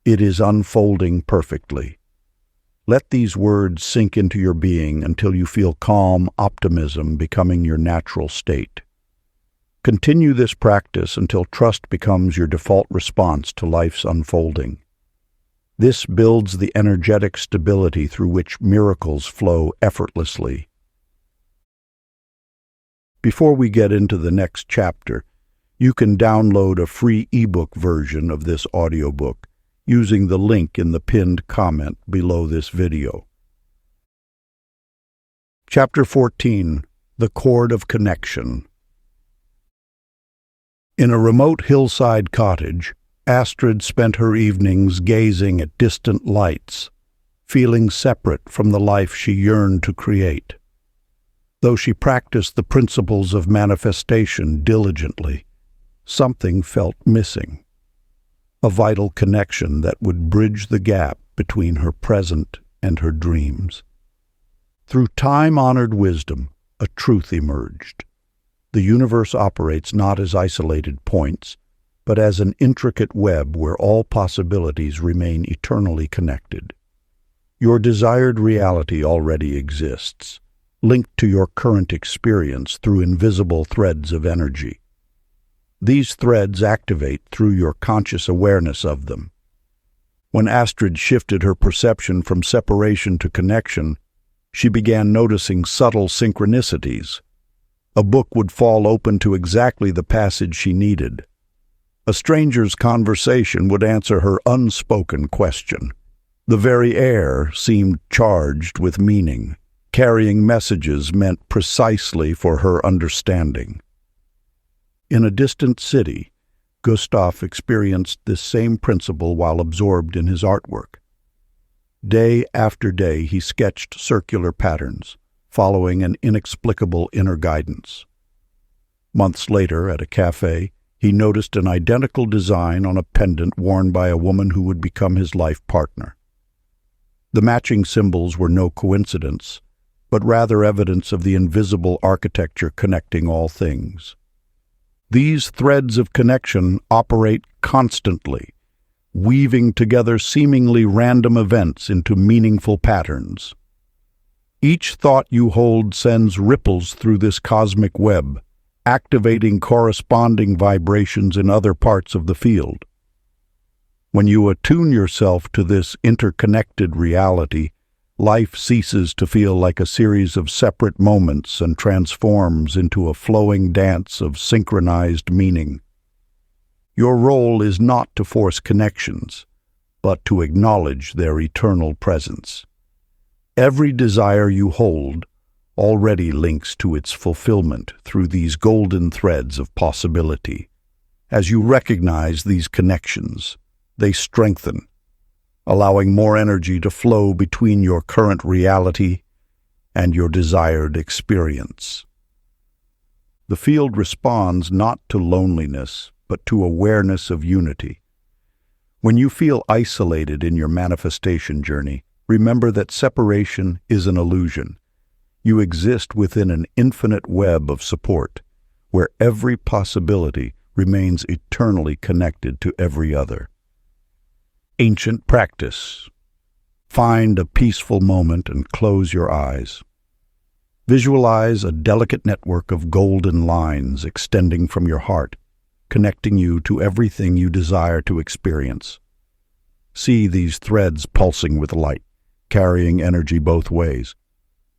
"It is unfolding perfectly." Let these words sink into your being until you feel calm optimism becoming your natural state. Continue this practice until trust becomes your default response to life's unfolding. This builds the energetic stability through which miracles flow effortlessly. Before we get into the next chapter, you can download a free ebook version of this audiobook using the link in the pinned comment below this video. Chapter 14. The Chord of Connection. In a remote hillside cottage, Astrid spent her evenings gazing at distant lights, feeling separate from the life she yearned to create. Though she practiced the principles of manifestation diligently, something felt missing. A vital connection that would bridge the gap between her present and her dreams. Through time-honored wisdom, a truth emerged. The universe operates not as isolated points, but as an intricate web where all possibilities remain eternally connected. Your desired reality already exists, linked to your current experience through invisible threads of energy. These threads activate through your conscious awareness of them. When Astrid shifted her perception from separation to connection, she began noticing subtle synchronicities. A book would fall open to exactly the passage she needed. A stranger's conversation would answer her unspoken question. The very air seemed charged with meaning, carrying messages meant precisely for her understanding. In a distant city, Gustav experienced this same principle while absorbed in his artwork. Day after day he sketched circular patterns, following an inexplicable inner guidance. Months later, at a cafe, he noticed an identical design on a pendant worn by a woman who would become his life partner. The matching symbols were no coincidence, but rather evidence of the invisible architecture connecting all things. These threads of connection operate constantly, weaving together seemingly random events into meaningful patterns. Each thought you hold sends ripples through this cosmic web, activating corresponding vibrations in other parts of the field. When you attune yourself to this interconnected reality, life ceases to feel like a series of separate moments and transforms into a flowing dance of synchronized meaning. Your role is not to force connections, but to acknowledge their eternal presence. Every desire you hold already links to its fulfillment through these golden threads of possibility. As you recognize these connections, they strengthen, allowing more energy to flow between your current reality and your desired experience. The field responds not to loneliness, but to awareness of unity. When you feel isolated in your manifestation journey, remember that separation is an illusion. You exist within an infinite web of support, where every possibility remains eternally connected to every other. Ancient practice. Find a peaceful moment and close your eyes. Visualize a delicate network of golden lines extending from your heart, connecting you to everything you desire to experience. See these threads pulsing with light, carrying energy both ways,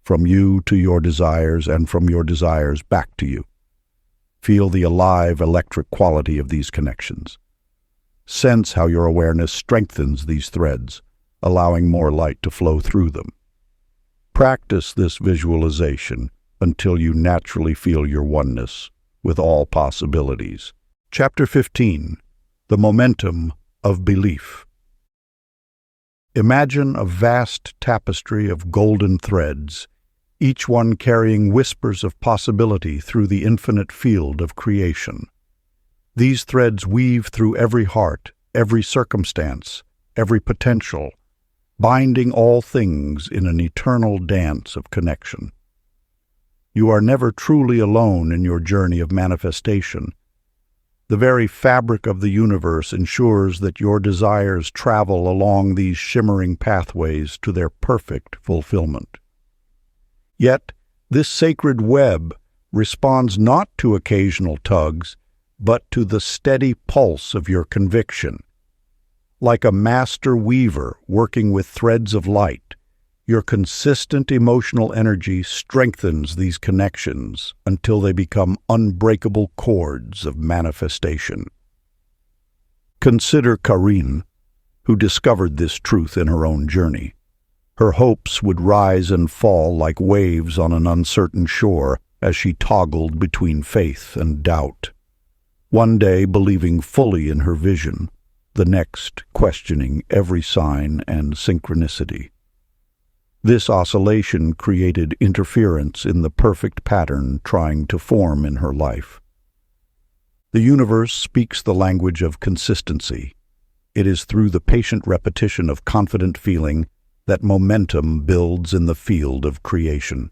from you to your desires and from your desires back to you. Feel the alive electric quality of these connections. Sense how your awareness strengthens these threads, allowing more light to flow through them. Practice this visualization until you naturally feel your oneness with all possibilities. Chapter 15. The Momentum of Belief. Imagine a vast tapestry of golden threads, each one carrying whispers of possibility through the infinite field of creation. These threads weave through every heart, every circumstance, every potential, binding all things in an eternal dance of connection. You are never truly alone in your journey of manifestation. The very fabric of the universe ensures that your desires travel along these shimmering pathways to their perfect fulfillment. Yet, this sacred web responds not to occasional tugs, but to the steady pulse of your conviction. Like a master weaver working with threads of light, your consistent emotional energy strengthens these connections until they become unbreakable cords of manifestation. Consider Karine, who discovered this truth in her own journey. Her hopes would rise and fall like waves on an uncertain shore as she toggled between faith and doubt. One day believing fully in her vision, the next questioning every sign and synchronicity. This oscillation created interference in the perfect pattern trying to form in her life. The universe speaks the language of consistency. It is through the patient repetition of confident feeling that momentum builds in the field of creation.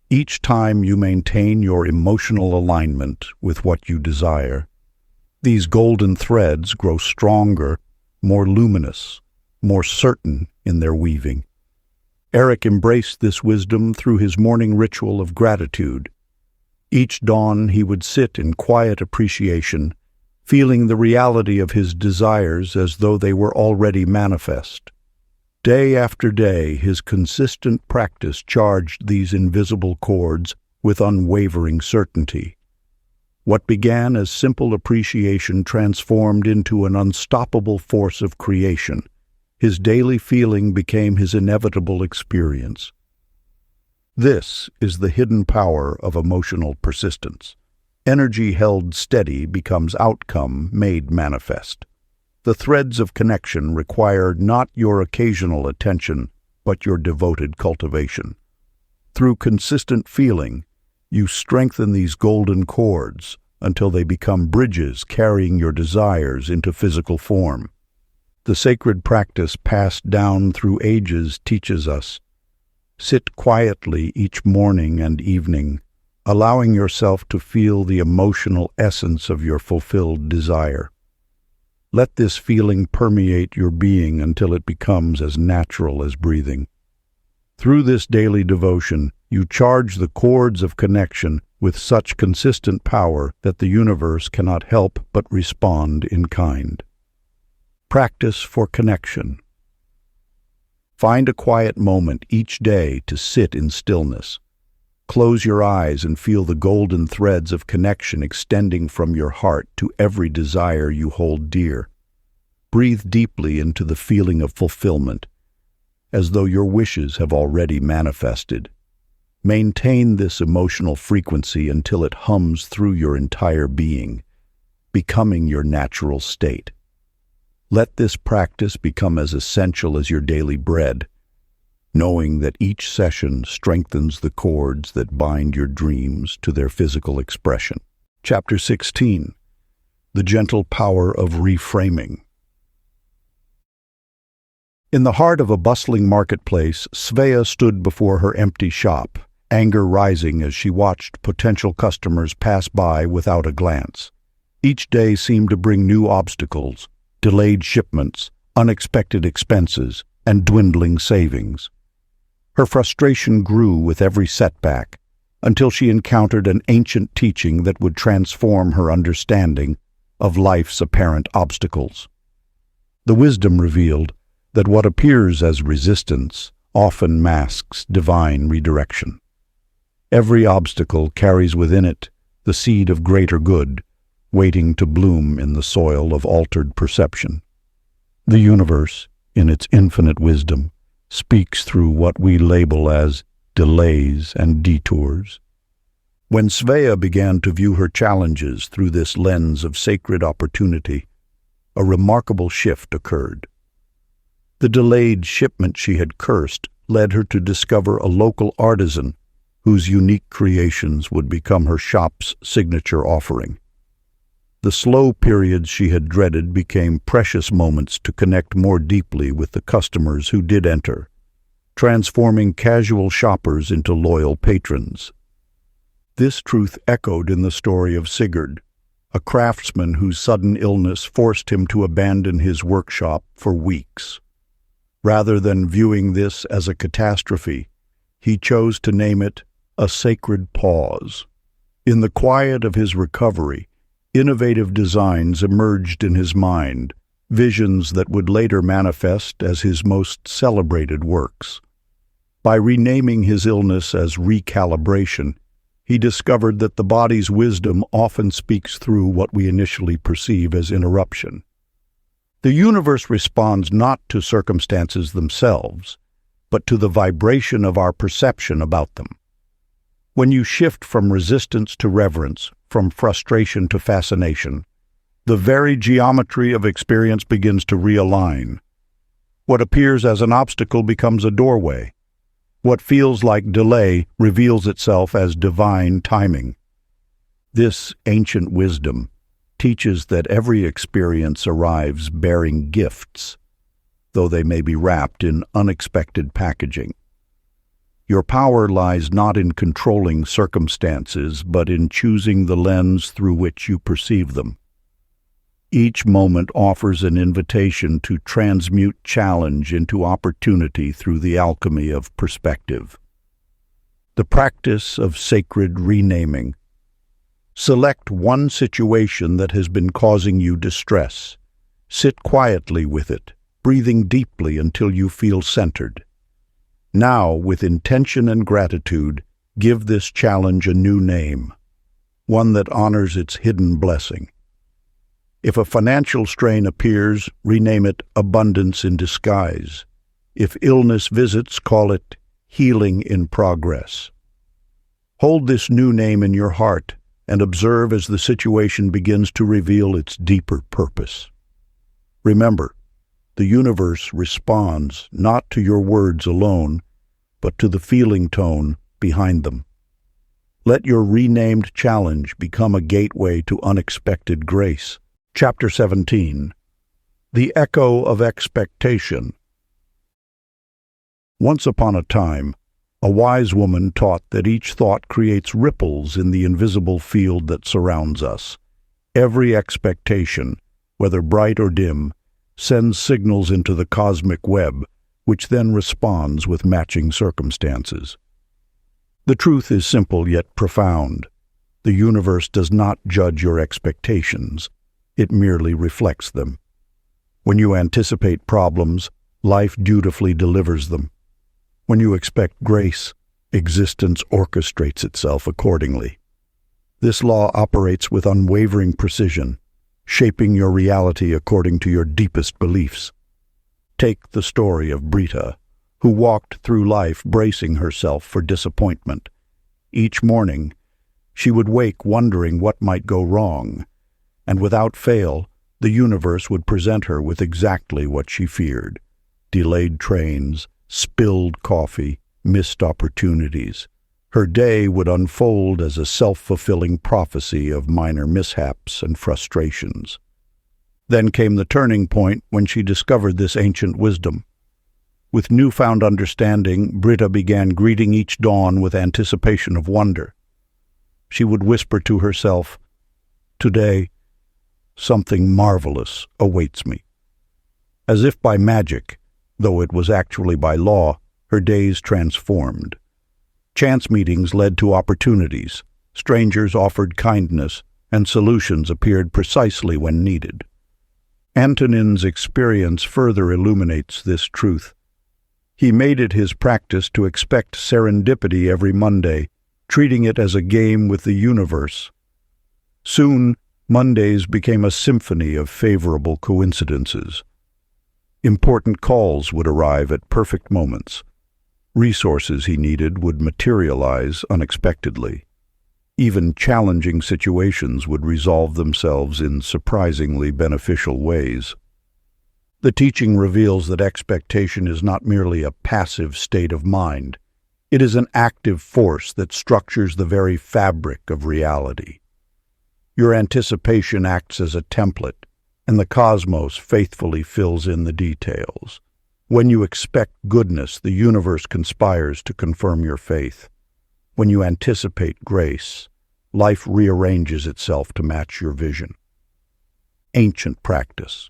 Each time you maintain your emotional alignment with what you desire, these golden threads grow stronger, more luminous, more certain in their weaving. Eric embraced this wisdom through his morning ritual of gratitude. Each dawn he would sit in quiet appreciation, feeling the reality of his desires as though they were already manifest. Day after day, his consistent practice charged these invisible cords with unwavering certainty. What began as simple appreciation transformed into an unstoppable force of creation. His daily feeling became his inevitable experience. This is the hidden power of emotional persistence. Energy held steady becomes outcome made manifest. The threads of connection require not your occasional attention, but your devoted cultivation. Through consistent feeling, you strengthen these golden cords until they become bridges carrying your desires into physical form. The sacred practice passed down through ages teaches us, sit quietly each morning and evening, allowing yourself to feel the emotional essence of your fulfilled desire. Let this feeling permeate your being until it becomes as natural as breathing. Through this daily devotion, you charge the cords of connection with such consistent power that the universe cannot help but respond in kind. Practice for connection. Find a quiet moment each day to sit in stillness. Close your eyes and feel the golden threads of connection extending from your heart to every desire you hold dear. Breathe deeply into the feeling of fulfillment, as though your wishes have already manifested. Maintain this emotional frequency until it hums through your entire being, becoming your natural state. Let this practice become as essential as your daily bread. knowing that each session strengthens the cords that bind your dreams to their physical expression. Chapter 16. The Gentle Power of Reframing. In the heart of a bustling marketplace, Svea stood before her empty shop, anger rising as she watched potential customers pass by without a glance. Each day seemed to bring new obstacles, delayed shipments, unexpected expenses, and dwindling savings. Her frustration grew with every setback, until she encountered an ancient teaching that would transform her understanding of life's apparent obstacles. The wisdom revealed that what appears as resistance often masks divine redirection. Every obstacle carries within it the seed of greater good, waiting to bloom in the soil of altered perception. The universe, in its infinite wisdom, speaks through what we label as delays and detours. When Svea began to view her challenges through this lens of sacred opportunity, a remarkable shift occurred. The delayed shipment she had cursed led her to discover a local artisan whose unique creations would become her shop's signature offering. The slow periods she had dreaded became precious moments to connect more deeply with the customers who did enter, transforming casual shoppers into loyal patrons. This truth echoed in the story of Sigurd, a craftsman whose sudden illness forced him to abandon his workshop for weeks. Rather than viewing this as a catastrophe, he chose to name it a sacred pause. In the quiet of his recovery, innovative designs emerged in his mind, visions that would later manifest as his most celebrated works. By renaming his illness as recalibration, he discovered that the body's wisdom often speaks through what we initially perceive as interruption. The universe responds not to circumstances themselves, but to the vibration of our perception about them. When you shift from resistance to reverence, from frustration to fascination, the very geometry of experience begins to realign. What appears as an obstacle becomes a doorway. What feels like delay reveals itself as divine timing. This ancient wisdom teaches that every experience arrives bearing gifts, though they may be wrapped in unexpected packaging. Your power lies not in controlling circumstances, but in choosing the lens through which you perceive them. Each moment offers an invitation to transmute challenge into opportunity through the alchemy of perspective. The practice of sacred renaming. Select one situation that has been causing you distress. Sit quietly with it, breathing deeply until you feel centered. Now, with intention and gratitude, give this challenge a new name, one that honors its hidden blessing. If a financial strain appears, rename it abundance in disguise. If illness visits, call it healing in progress. Hold this new name in your heart and observe as the situation begins to reveal its deeper purpose. Remember, the universe responds not to your words alone, but to the feeling tone behind them. Let your renamed challenge become a gateway to unexpected grace. Chapter 17. The Echo of Expectation. Once upon a time, a wise woman taught that each thought creates ripples in the invisible field that surrounds us. Every expectation, whether bright or dim, sends signals into the cosmic web, which then responds with matching circumstances. The truth is simple yet profound. The universe does not judge your expectations. It merely reflects them. When you anticipate problems, life dutifully delivers them. When you expect grace, existence orchestrates itself accordingly. This law operates with unwavering precision, shaping your reality according to your deepest beliefs. Take the story of Brita, who walked through life bracing herself for disappointment. Each morning, she would wake wondering what might go wrong, and without fail, the universe would present her with exactly what she feared: delayed trains, spilled coffee, missed opportunities. Her day would unfold as a self-fulfilling prophecy of minor mishaps and frustrations. Then came the turning point when she discovered this ancient wisdom. With newfound understanding, Britta began greeting each dawn with anticipation of wonder. She would whisper to herself, "Today, something marvelous awaits me." As if by magic, though it was actually by law, her days transformed. Chance meetings led to opportunities, strangers offered kindness, and solutions appeared precisely when needed. Antonin's experience further illuminates this truth. He made it his practice to expect serendipity every Monday, treating it as a game with the universe. Soon, Mondays became a symphony of favorable coincidences. Important calls would arrive at perfect moments. Resources he needed would materialize unexpectedly. Even challenging situations would resolve themselves in surprisingly beneficial ways. The teaching reveals that expectation is not merely a passive state of mind. It is an active force that structures the very fabric of reality. Your anticipation acts as a template, and the cosmos faithfully fills in the details. When you expect goodness, the universe conspires to confirm your faith. When you anticipate grace, life rearranges itself to match your vision. Ancient practice.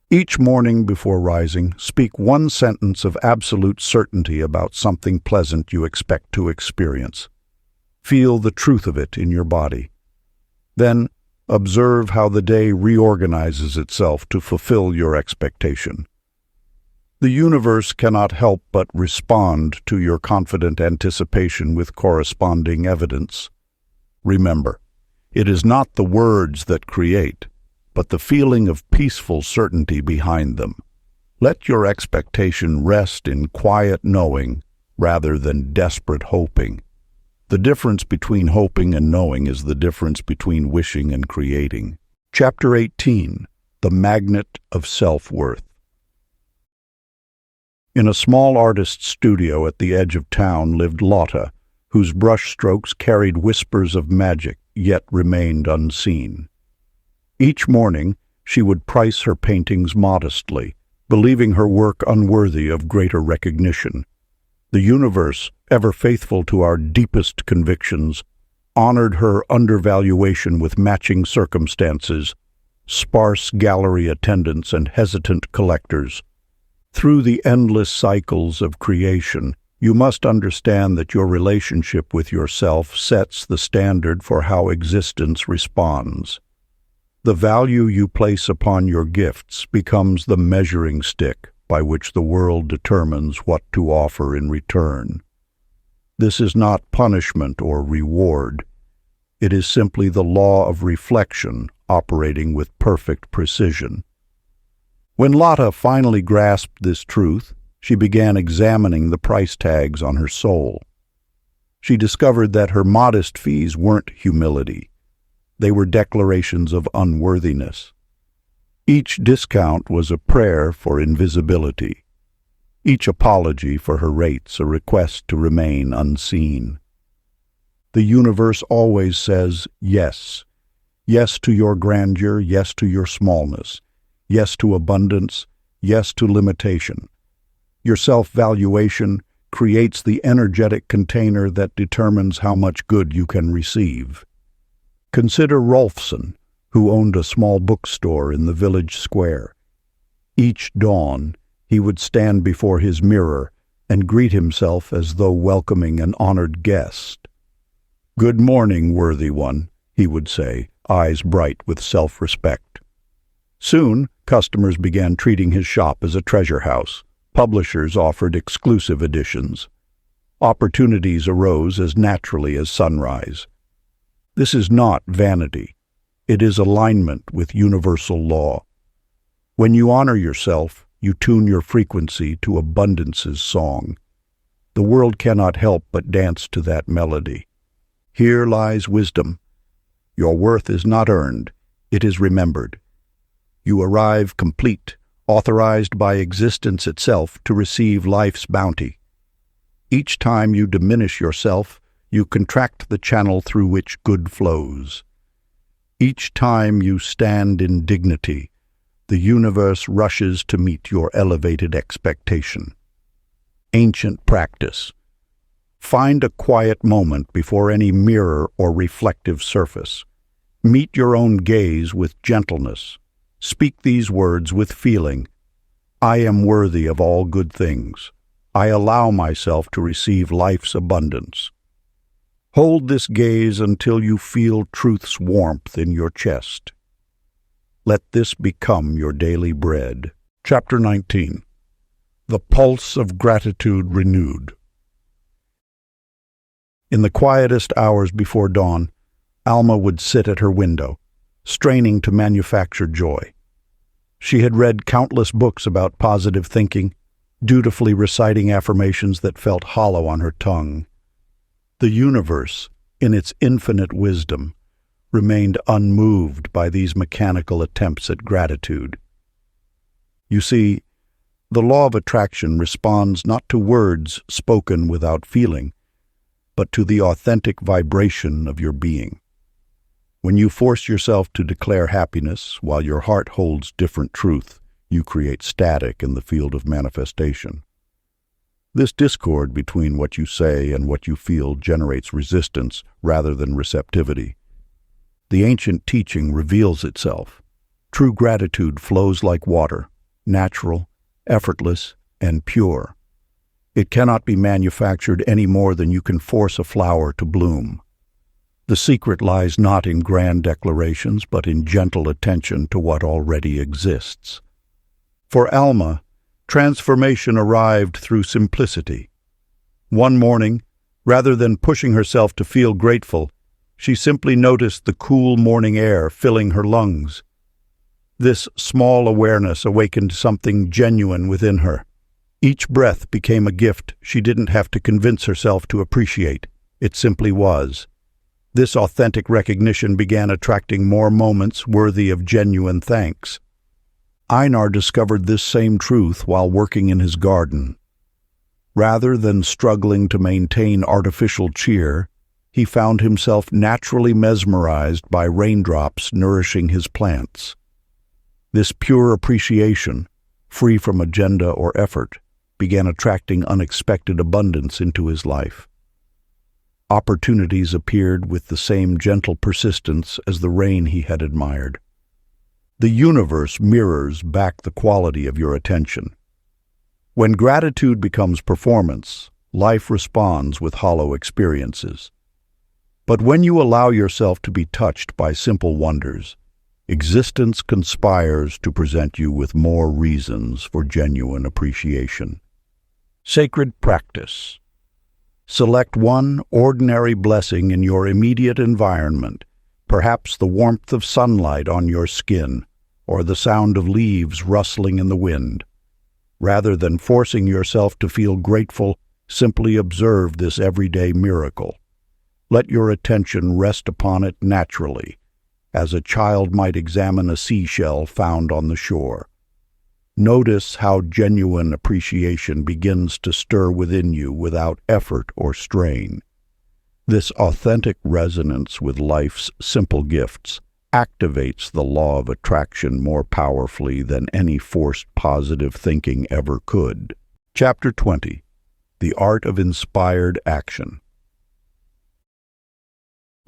Each morning before rising, speak one sentence of absolute certainty about something pleasant you expect to experience. Feel the truth of it in your body. Then, observe how the day reorganizes itself to fulfill your expectation. The universe cannot help but respond to your confident anticipation with corresponding evidence. Remember, it is not the words that create, but the feeling of peaceful certainty behind them. Let your expectation rest in quiet knowing rather than desperate hoping. The difference between hoping and knowing is the difference between wishing and creating. Chapter 18. The Magnet of Self-Worth. In a small artist's studio at the edge of town lived Lotta, whose brushstrokes carried whispers of magic, yet remained unseen. Each morning, she would price her paintings modestly, believing her work unworthy of greater recognition. The universe, ever faithful to our deepest convictions, honored her undervaluation with matching circumstances, sparse gallery attendants and hesitant collectors. Through the endless cycles of creation, you must understand that your relationship with yourself sets the standard for how existence responds. The value you place upon your gifts becomes the measuring stick by which the world determines what to offer in return. This is not punishment or reward. It is simply the law of reflection operating with perfect precision. When Lotta finally grasped this truth, she began examining the price tags on her soul. She discovered that her modest fees weren't humility. They were declarations of unworthiness. Each discount was a prayer for invisibility. Each apology for her rates a request to remain unseen. The universe always says yes. Yes to your grandeur, yes to your smallness. Yes to abundance, yes to limitation. Your self-valuation creates the energetic container that determines how much good you can receive. Consider Rolfson, who owned a small bookstore in the village square. Each dawn, he would stand before his mirror and greet himself as though welcoming an honored guest. "Good morning, worthy one," he would say, eyes bright with self-respect. Soon, customers began treating his shop as a treasure house. Publishers offered exclusive editions. Opportunities arose as naturally as sunrise. This is not vanity. It is alignment with universal law. When you honor yourself, you tune your frequency to abundance's song. The world cannot help but dance to that melody. Here lies wisdom. Your worth is not earned, it is remembered. You arrive complete, authorized by existence itself to receive life's bounty. Each time you diminish yourself, you contract the channel through which good flows. Each time you stand in dignity, the universe rushes to meet your elevated expectation. Ancient practice. Find a quiet moment before any mirror or reflective surface. Meet your own gaze with gentleness. Speak these words with feeling. I am worthy of all good things. I allow myself to receive life's abundance. Hold this gaze until you feel truth's warmth in your chest. Let this become your daily bread. Chapter 19. The Pulse of Gratitude Renewed. In the quietest hours before dawn, Alma would sit at her window, straining to manufacture joy. She had read countless books about positive thinking, dutifully reciting affirmations that felt hollow on her tongue. The universe, in its infinite wisdom, remained unmoved by these mechanical attempts at gratitude. You see, the law of attraction responds not to words spoken without feeling, but to the authentic vibration of your being. When you force yourself to declare happiness while your heart holds different truth, you create static in the field of manifestation. This discord between what you say and what you feel generates resistance rather than receptivity. The ancient teaching reveals itself. True gratitude flows like water, natural, effortless, and pure. It cannot be manufactured any more than you can force a flower to bloom. The secret lies not in grand declarations, but in gentle attention to what already exists. For Alma, transformation arrived through simplicity. One morning, rather than pushing herself to feel grateful, she simply noticed the cool morning air filling her lungs. This small awareness awakened something genuine within her. Each breath became a gift she didn't have to convince herself to appreciate. It simply was. This authentic recognition began attracting more moments worthy of genuine thanks. Einar discovered this same truth while working in his garden. Rather than struggling to maintain artificial cheer, he found himself naturally mesmerized by raindrops nourishing his plants. This pure appreciation, free from agenda or effort, began attracting unexpected abundance into his life. Opportunities appeared with the same gentle persistence as the rain he had admired. The universe mirrors back the quality of your attention. When gratitude becomes performance, life responds with hollow experiences. But when you allow yourself to be touched by simple wonders, existence conspires to present you with more reasons for genuine appreciation. Sacred practice. Select one ordinary blessing in your immediate environment, perhaps the warmth of sunlight on your skin, or the sound of leaves rustling in the wind. Rather than forcing yourself to feel grateful, simply observe this everyday miracle. Let your attention rest upon it naturally, as a child might examine a seashell found on the shore. Notice how genuine appreciation begins to stir within you without effort or strain. This authentic resonance with life's simple gifts activates the law of attraction more powerfully than any forced positive thinking ever could. Chapter 20. The Art of Inspired Action.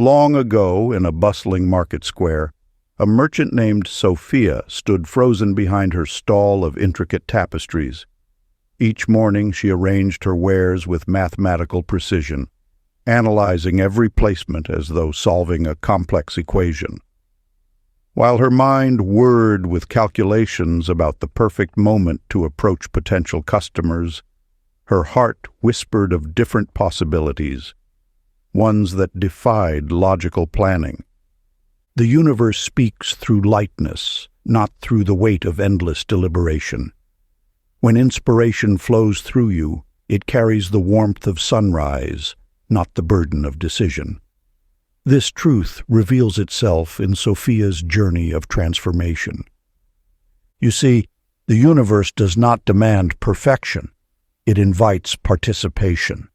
Long ago, in a bustling market square, a merchant named Sophia stood frozen behind her stall of intricate tapestries. Each morning she arranged her wares with mathematical precision, analyzing every placement as though solving a complex equation. While her mind whirred with calculations about the perfect moment to approach potential customers, her heart whispered of different possibilities, ones that defied logical planning. The universe speaks through lightness, not through the weight of endless deliberation. When inspiration flows through you, it carries the warmth of sunrise, not the burden of decision. This truth reveals itself in Sophia's journey of transformation. You see, The universe does not demand perfection. It invites participation.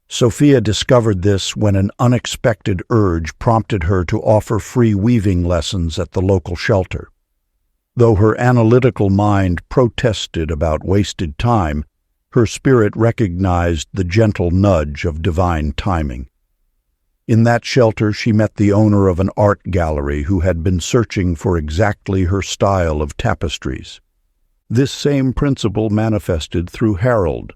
Sophia discovered this when an unexpected urge prompted her to offer free weaving lessons at the local shelter. Though her analytical mind protested about wasted time, her spirit recognized the gentle nudge of divine timing. In that shelter, she met the owner of an art gallery who had been searching for exactly her style of tapestries. This same principle manifested through Harold,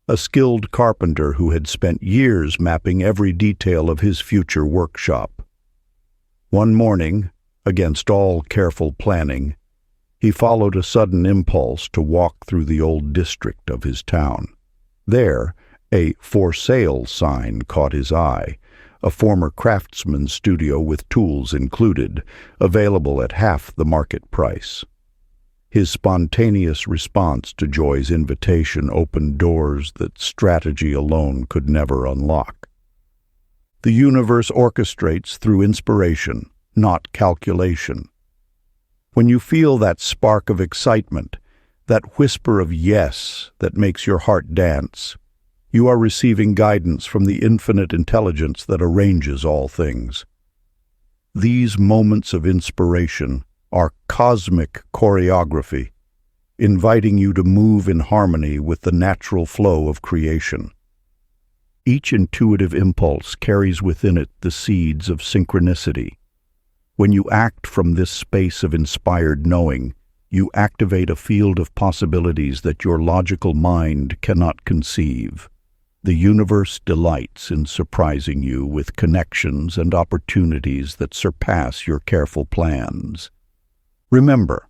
a skilled carpenter who had spent years mapping every detail of his future workshop. One morning, against all careful planning, he followed a sudden impulse to walk through the old district of his town. There, a "for sale" sign caught his eye, a former craftsman's studio with tools included, available at half the market price. His spontaneous response to Joy's invitation opened doors that strategy alone could never unlock. The universe orchestrates through inspiration, not calculation. When you feel that spark of excitement, that whisper of yes that makes your heart dance, you are receiving guidance from the infinite intelligence that arranges all things. These moments of inspiration are cosmic choreography, inviting you to move in harmony with the natural flow of creation. Each intuitive impulse carries within it the seeds of synchronicity. When you act from this space of inspired knowing, you activate a field of possibilities that your logical mind cannot conceive. The universe delights in surprising you with connections and opportunities that surpass your careful plans. Remember,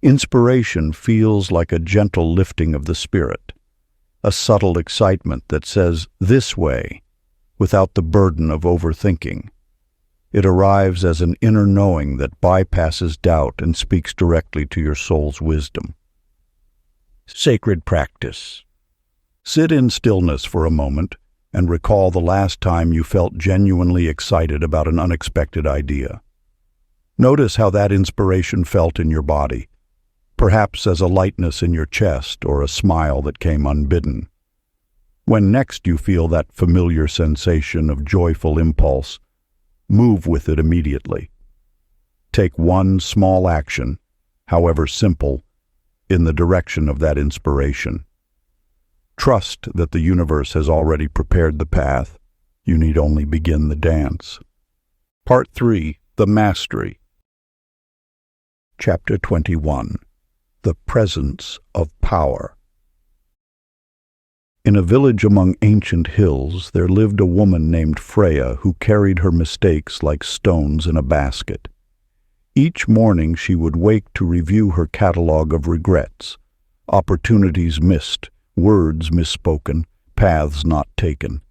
inspiration feels like a gentle lifting of the spirit, a subtle excitement that says, "this way," without the burden of overthinking. It arrives as an inner knowing that bypasses doubt and speaks directly to your soul's wisdom. Sacred practice. Sit in stillness for a moment and recall the last time you felt genuinely excited about an unexpected idea. Notice how that inspiration felt in your body, perhaps as a lightness in your chest or a smile that came unbidden. When next you feel that familiar sensation of joyful impulse, move with it immediately. Take one small action, however simple, in the direction of that inspiration. Trust that the universe has already prepared the path. You need only begin the dance. Part 3. The Mastery. Chapter 21. The Presence of Power. In a village among ancient hills, there lived a woman named Freya who carried her mistakes like stones in a basket. Each morning she would wake to review her catalogue of regrets, opportunities missed, words misspoken, paths not taken.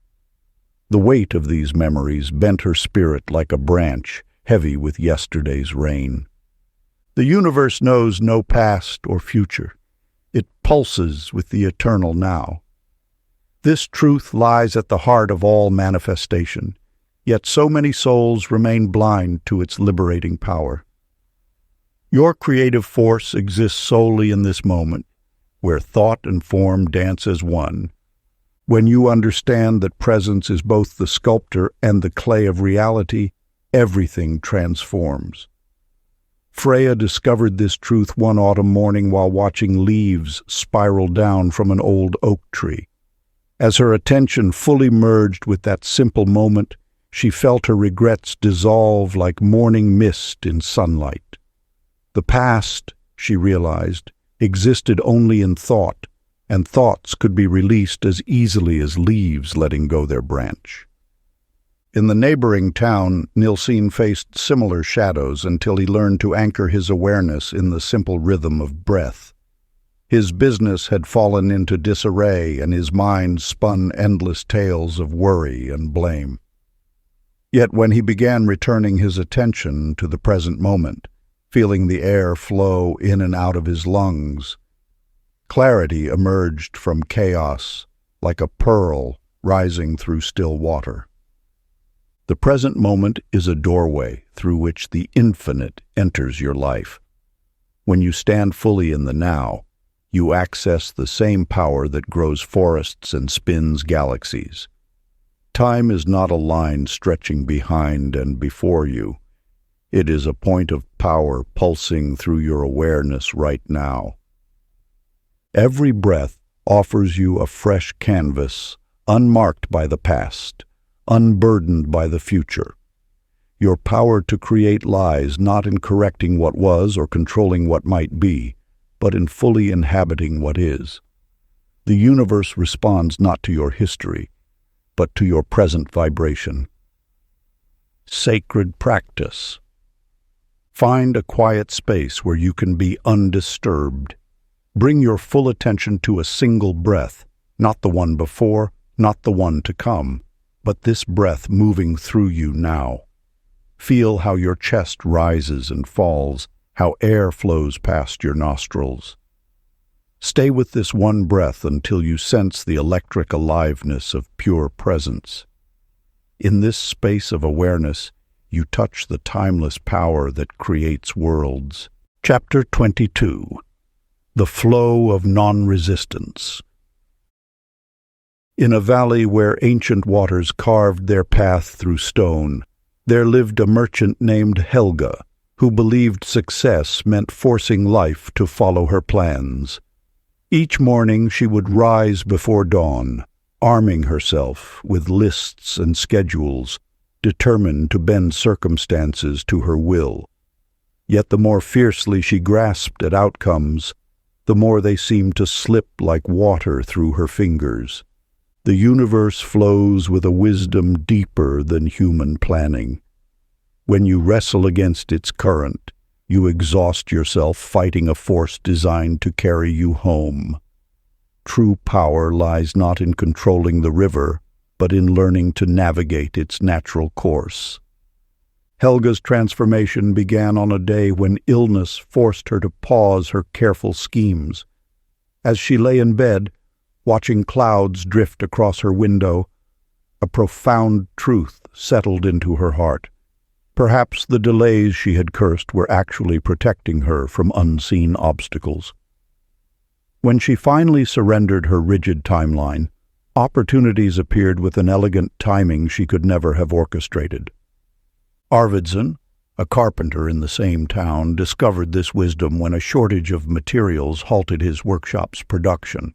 The weight of these memories bent her spirit like a branch heavy with yesterday's rain. The universe knows no past or future. It pulses with the eternal now. This truth lies at the heart of all manifestation, yet so many souls remain blind to its liberating power. Your creative force exists solely in this moment, where thought and form dance as one. When you understand that presence is both the sculptor and the clay of reality, everything transforms. Freya discovered this truth one autumn morning while watching leaves spiral down from an old oak tree. As her attention fully merged with that simple moment, she felt her regrets dissolve like morning mist in sunlight. The past, she realized, existed only in thought, and thoughts could be released as easily as leaves letting go their branch. In the neighboring town, Nilsine faced similar shadows until he learned to anchor his awareness in the simple rhythm of breath. His business had fallen into disarray, and his mind spun endless tales of worry and blame. Yet when he began returning his attention to the present moment, feeling the air flow in and out of his lungs, clarity emerged from chaos like a pearl rising through still water. The present moment is a doorway through which the infinite enters your life. When you stand fully in the now, you access the same power that grows forests and spins galaxies. Time is not a line stretching behind and before you. It is a point of power pulsing through your awareness right now. Every breath offers you a fresh canvas, unmarked by the past, unburdened by the future. Your power to create lies not in correcting what was or controlling what might be, but in fully inhabiting what is. The universe responds not to your history, but to your present vibration. Sacred practice. Find a quiet space where you can be undisturbed. Bring your full attention to a single breath, not the one before, not the one to come, but this breath moving through you now. Feel how your chest rises and falls, how air flows past your nostrils. Stay with this one breath until you sense the electric aliveness of pure presence. In this space of awareness, you touch the timeless power that creates worlds. Chapter 22. The Flow of Non-Resistance. In a valley where ancient waters carved their path through stone, there lived a merchant named Helga, who believed success meant forcing life to follow her plans. Each morning she would rise before dawn, arming herself with lists and schedules, determined to bend circumstances to her will. Yet the more fiercely she grasped at outcomes, the more they seemed to slip like water through her fingers. The universe flows with a wisdom deeper than human planning. When you wrestle against its current, you exhaust yourself fighting a force designed to carry you home. True power lies not in controlling the river, but in learning to navigate its natural course. Helga's transformation began on a day when illness forced her to pause her careful schemes. As she lay in bed, watching clouds drift across her window, a profound truth settled into her heart. Perhaps the delays she had cursed were actually protecting her from unseen obstacles. When she finally surrendered her rigid timeline, opportunities appeared with an elegant timing she could never have orchestrated. Arvidsson, a carpenter in the same town, discovered this wisdom when a shortage of materials halted his workshop's production.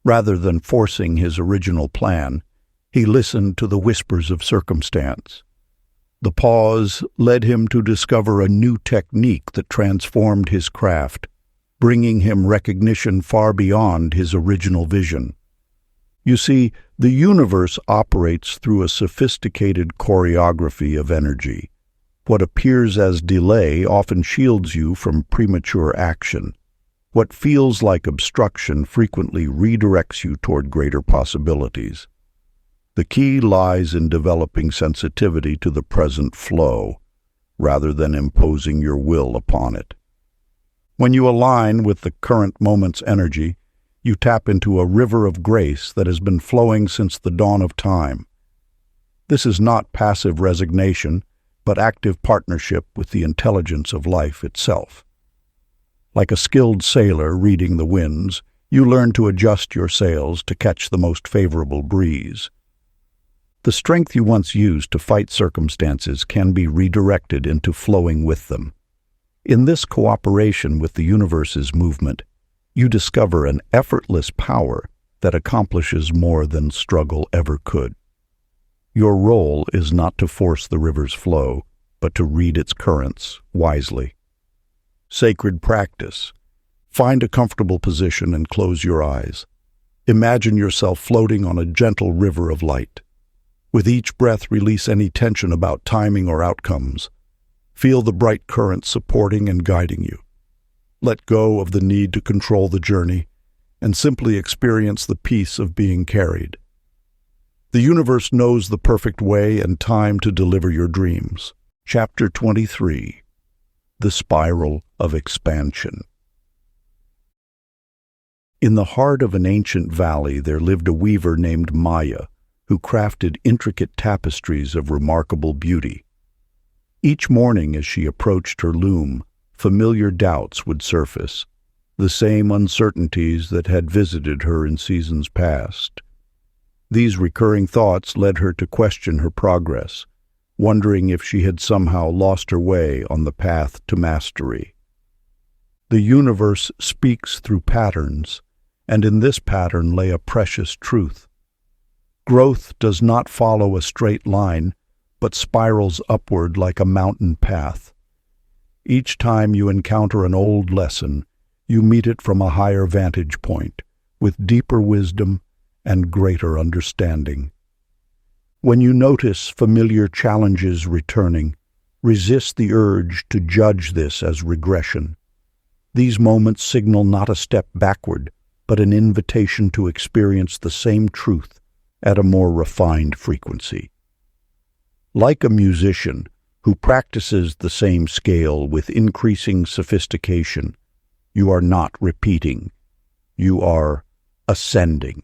Rather than forcing his original plan, he listened to the whispers of circumstance. The pause led him to discover a new technique that transformed his craft, bringing him recognition far beyond his original vision. You see, the universe operates through a sophisticated choreography of energy. What appears as delay often shields you from premature action. What feels like obstruction frequently redirects you toward greater possibilities. The key lies in developing sensitivity to the present flow, rather than imposing your will upon it. When you align with the current moment's energy, you tap into a river of grace that has been flowing since the dawn of time. This is not passive resignation, but active partnership with the intelligence of life itself. Like a skilled sailor reading the winds, you learn to adjust your sails to catch the most favorable breeze. The strength you once used to fight circumstances can be redirected into flowing with them. In this cooperation with the universe's movement, you discover an effortless power that accomplishes more than struggle ever could. Your role is not to force the river's flow, but to read its currents wisely. Sacred practice. Find a comfortable position and close your eyes. Imagine yourself floating on a gentle river of light. With each breath, release any tension about timing or outcomes. Feel the bright current supporting and guiding you. Let go of the need to control the journey and simply experience the peace of being carried. The universe knows the perfect way and time to deliver your dreams. Chapter 23. The Spiral of Expansion. In the heart of an ancient valley there lived a weaver named Maya, who crafted intricate tapestries of remarkable beauty. Each morning as she approached her loom, familiar doubts would surface, the same uncertainties that had visited her in seasons past. These recurring thoughts led her to question her progress, wondering if she had somehow lost her way on the path to mastery. The universe speaks through patterns, and in this pattern lay a precious truth. Growth does not follow a straight line, but spirals upward like a mountain path. Each time you encounter an old lesson, you meet it from a higher vantage point, with deeper wisdom and greater understanding. When you notice familiar challenges returning, resist the urge to judge this as regression. These moments signal not a step backward, but an invitation to experience the same truth at a more refined frequency. Like a musician who practices the same scale with increasing sophistication, you are not repeating, you are ascending.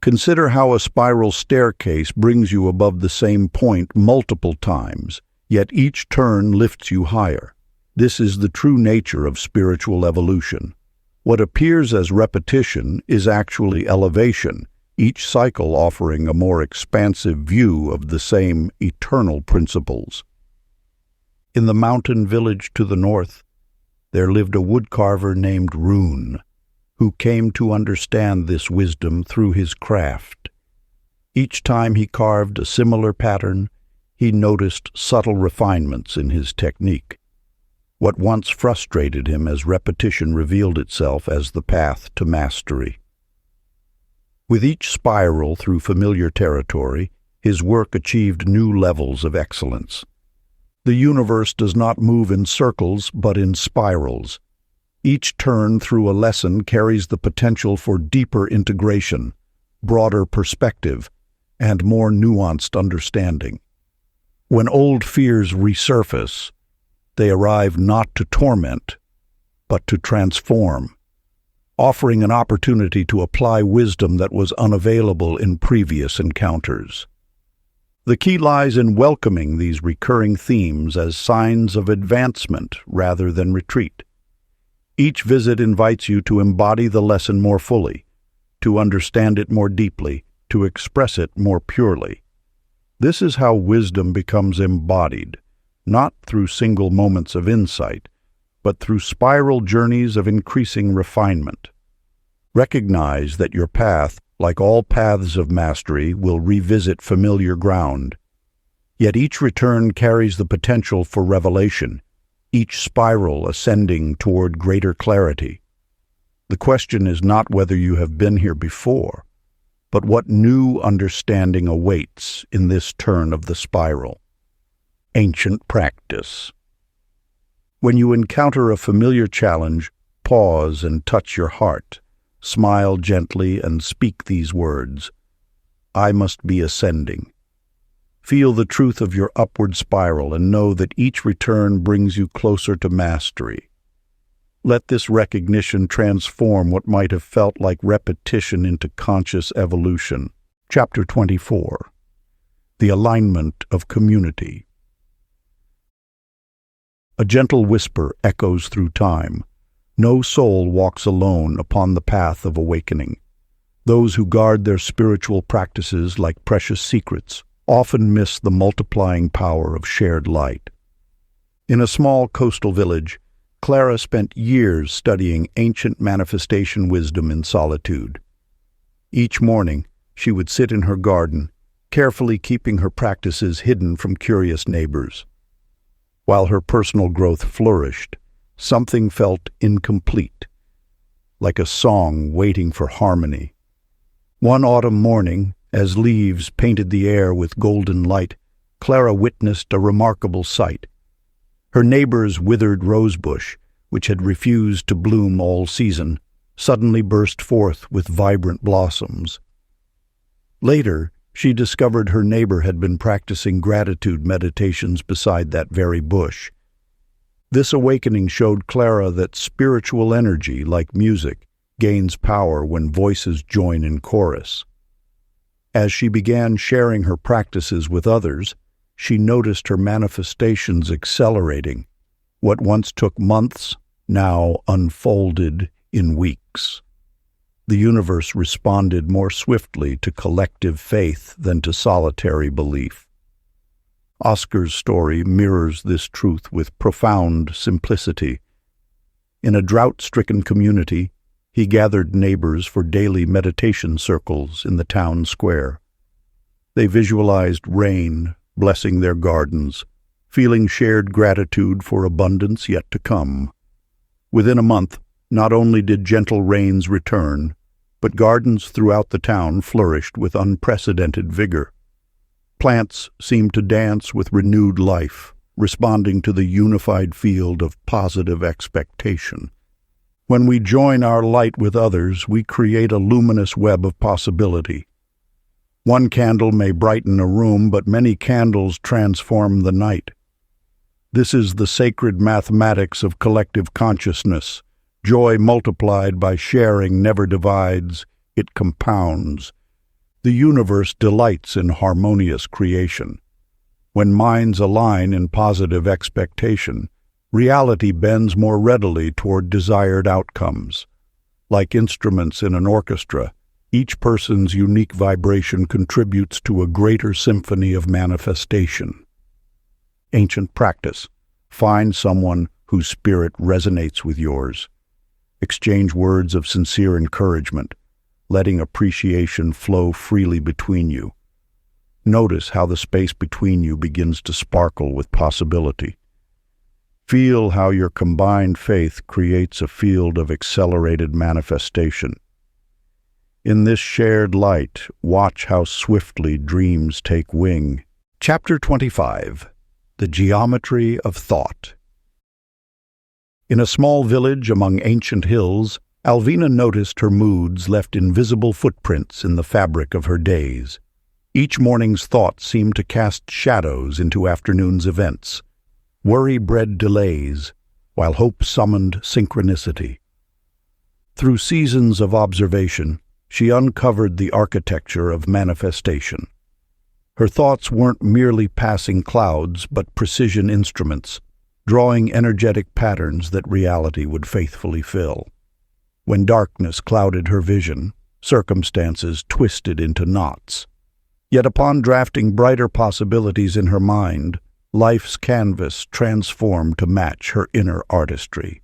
Consider how a spiral staircase brings you above the same point multiple times, yet each turn lifts you higher. This is the true nature of spiritual evolution. What appears as repetition is actually elevation, each cycle offering a more expansive view of the same eternal principles. In the mountain village to the north, there lived a woodcarver named Rune, who came to understand this wisdom through his craft. Each time he carved a similar pattern, he noticed subtle refinements in his technique. What once frustrated him as repetition revealed itself as the path to mastery. With each spiral through familiar territory, his work achieved new levels of excellence. The universe does not move in circles, but in spirals. Each turn through a lesson carries the potential for deeper integration, broader perspective, and more nuanced understanding. When old fears resurface, they arrive not to torment, but to transform, offering an opportunity to apply wisdom that was unavailable in previous encounters. The key lies in welcoming these recurring themes as signs of advancement rather than retreat. Each visit invites you to embody the lesson more fully, to understand it more deeply, to express it more purely. This is how wisdom becomes embodied, not through single moments of insight, but through spiral journeys of increasing refinement. Recognize that your path, like all paths of mastery, will revisit familiar ground. Yet each return carries the potential for revelation, each spiral ascending toward greater clarity. The question is not whether you have been here before, but what new understanding awaits in this turn of the spiral. Ancient practice. When you encounter a familiar challenge, pause and touch your heart. Smile gently and speak these words. I must be ascending. Feel the truth of your upward spiral and know that each return brings you closer to mastery. Let this recognition transform what might have felt like repetition into conscious evolution. Chapter 24. The Alignment of Community. A gentle whisper echoes through time. No soul walks alone upon the path of awakening. Those who guard their spiritual practices like precious secrets often miss the multiplying power of shared light. In a small coastal village, Clara spent years studying ancient manifestation wisdom in solitude. Each morning, she would sit in her garden, carefully keeping her practices hidden from curious neighbors. While her personal growth flourished, something felt incomplete, like a song waiting for harmony. One autumn morning, as leaves painted the air with golden light, Clara witnessed a remarkable sight. Her neighbor's withered rosebush, which had refused to bloom all season, suddenly burst forth with vibrant blossoms. Later, she discovered her neighbor had been practicing gratitude meditations beside that very bush. This awakening showed Clara that spiritual energy, like music, gains power when voices join in chorus. As she began sharing her practices with others, she noticed her manifestations accelerating. What once took months now unfolded in weeks. The universe responded more swiftly to collective faith than to solitary belief. Oscar's story mirrors this truth with profound simplicity. In a drought-stricken community, he gathered neighbors for daily meditation circles in the town square. They visualized rain blessing their gardens, feeling shared gratitude for abundance yet to come. Within a month, not only did gentle rains return, but gardens throughout the town flourished with unprecedented vigor. Plants seemed to dance with renewed life, responding to the unified field of positive expectation. When we join our light with others, we create a luminous web of possibility. One candle may brighten a room, but many candles transform the night. This is the sacred mathematics of collective consciousness. Joy multiplied by sharing never divides, it compounds. The universe delights in harmonious creation. When minds align in positive expectation, reality bends more readily toward desired outcomes. Like instruments in an orchestra, each person's unique vibration contributes to a greater symphony of manifestation. Ancient practice. Find someone whose spirit resonates with yours. Exchange words of sincere encouragement, letting appreciation flow freely between you. Notice how the space between you begins to sparkle with possibility. Feel how your combined faith creates a field of accelerated manifestation. In this shared light, watch how swiftly dreams take wing. Chapter 25. The Geometry of Thought. In a small village among ancient hills, Alvina noticed her moods left invisible footprints in the fabric of her days. Each morning's thoughts seemed to cast shadows into afternoon's events. Worry bred delays, while hope summoned synchronicity. Through seasons of observation, she uncovered the architecture of manifestation. Her thoughts weren't merely passing clouds, but precision instruments, drawing energetic patterns that reality would faithfully fill. When darkness clouded her vision, circumstances twisted into knots. Yet upon drafting brighter possibilities in her mind, life's canvas transformed to match her inner artistry.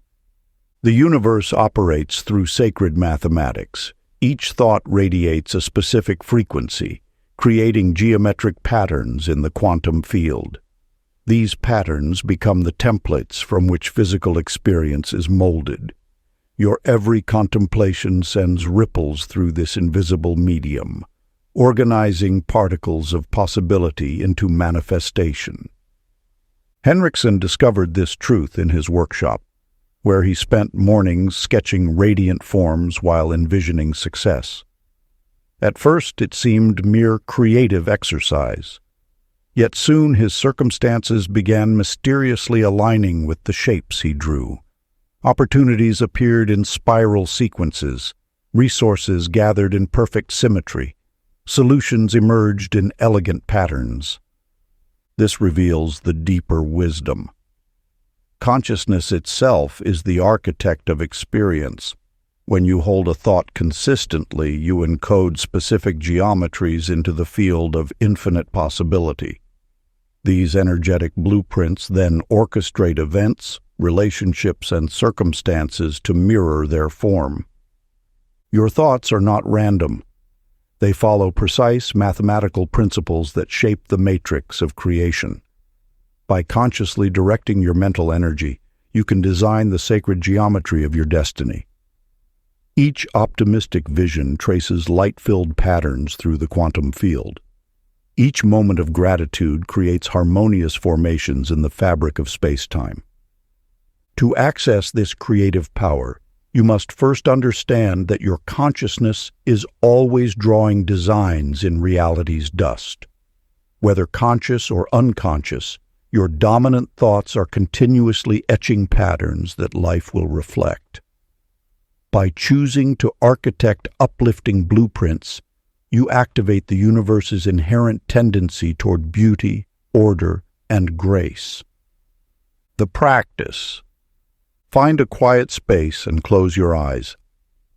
The universe operates through sacred mathematics. Each thought radiates a specific frequency, creating geometric patterns in the quantum field. These patterns become the templates from which physical experience is molded. Your every contemplation sends ripples through this invisible medium, organizing particles of possibility into manifestation. Henriksen discovered this truth in his workshop, where he spent mornings sketching radiant forms while envisioning success. At first, it seemed mere creative exercise. Yet soon his circumstances began mysteriously aligning with the shapes he drew. Opportunities appeared in spiral sequences, resources gathered in perfect symmetry, solutions emerged in elegant patterns. This reveals the deeper wisdom. Consciousness itself is the architect of experience. When you hold a thought consistently, you encode specific geometries into the field of infinite possibility. These energetic blueprints then orchestrate events, relationships, and circumstances to mirror their form. Your thoughts are not random. They follow precise mathematical principles that shape the matrix of creation. By consciously directing your mental energy, you can design the sacred geometry of your destiny. Each optimistic vision traces light-filled patterns through the quantum field. Each moment of gratitude creates harmonious formations in the fabric of space-time. To access this creative power, you must first understand that your consciousness is always drawing designs in reality's dust. Whether conscious or unconscious, your dominant thoughts are continuously etching patterns that life will reflect. By choosing to architect uplifting blueprints, you activate the universe's inherent tendency toward beauty, order, and grace. The practice. Find a quiet space and close your eyes.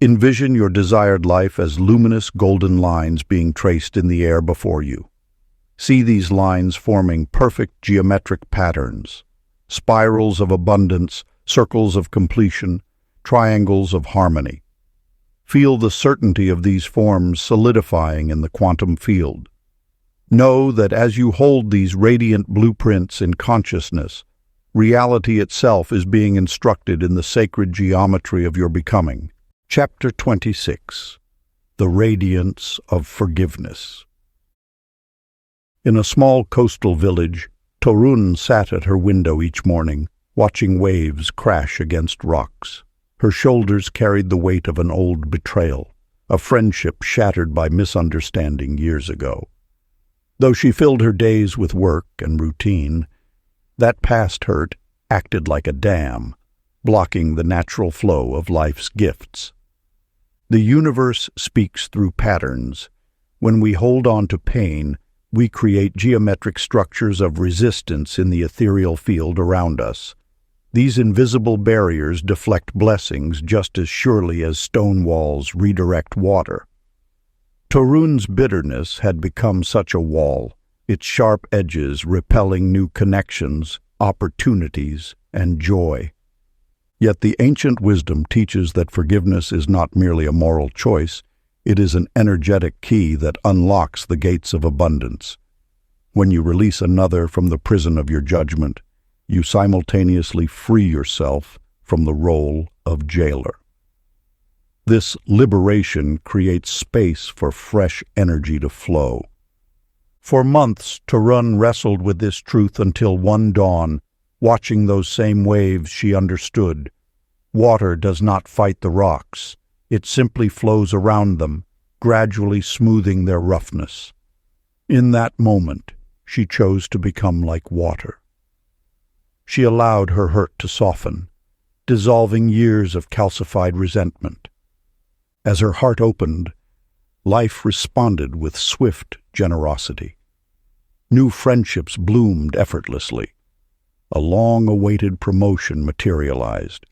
Envision your desired life as luminous golden lines being traced in the air before you. See these lines forming perfect geometric patterns, spirals of abundance, circles of completion, triangles of harmony. Feel the certainty of these forms solidifying in the quantum field. Know that as you hold these radiant blueprints in consciousness, reality itself is being instructed in the sacred geometry of your becoming. Chapter 26. The Radiance of Forgiveness. In a small coastal village, Torun sat at her window each morning, watching waves crash against rocks. Her shoulders carried the weight of an old betrayal, a friendship shattered by misunderstanding years ago. Though she filled her days with work and routine, that past hurt acted like a dam, blocking the natural flow of life's gifts. The universe speaks through patterns. When we hold on to pain, we create geometric structures of resistance in the ethereal field around us. These invisible barriers deflect blessings just as surely as stone walls redirect water. Torun's bitterness had become such a wall, its sharp edges repelling new connections, opportunities, and joy. Yet the ancient wisdom teaches that forgiveness is not merely a moral choice, it is an energetic key that unlocks the gates of abundance. When you release another from the prison of your judgment, you simultaneously free yourself from the role of jailer. This liberation creates space for fresh energy to flow. For months, Torun wrestled with this truth until one dawn, watching those same waves, she understood. Water does not fight the rocks. It simply flows around them, gradually smoothing their roughness. In that moment, she chose to become like water. She allowed her hurt to soften, dissolving years of calcified resentment. As her heart opened, life responded with swift generosity. New friendships bloomed effortlessly. A long-awaited promotion materialized.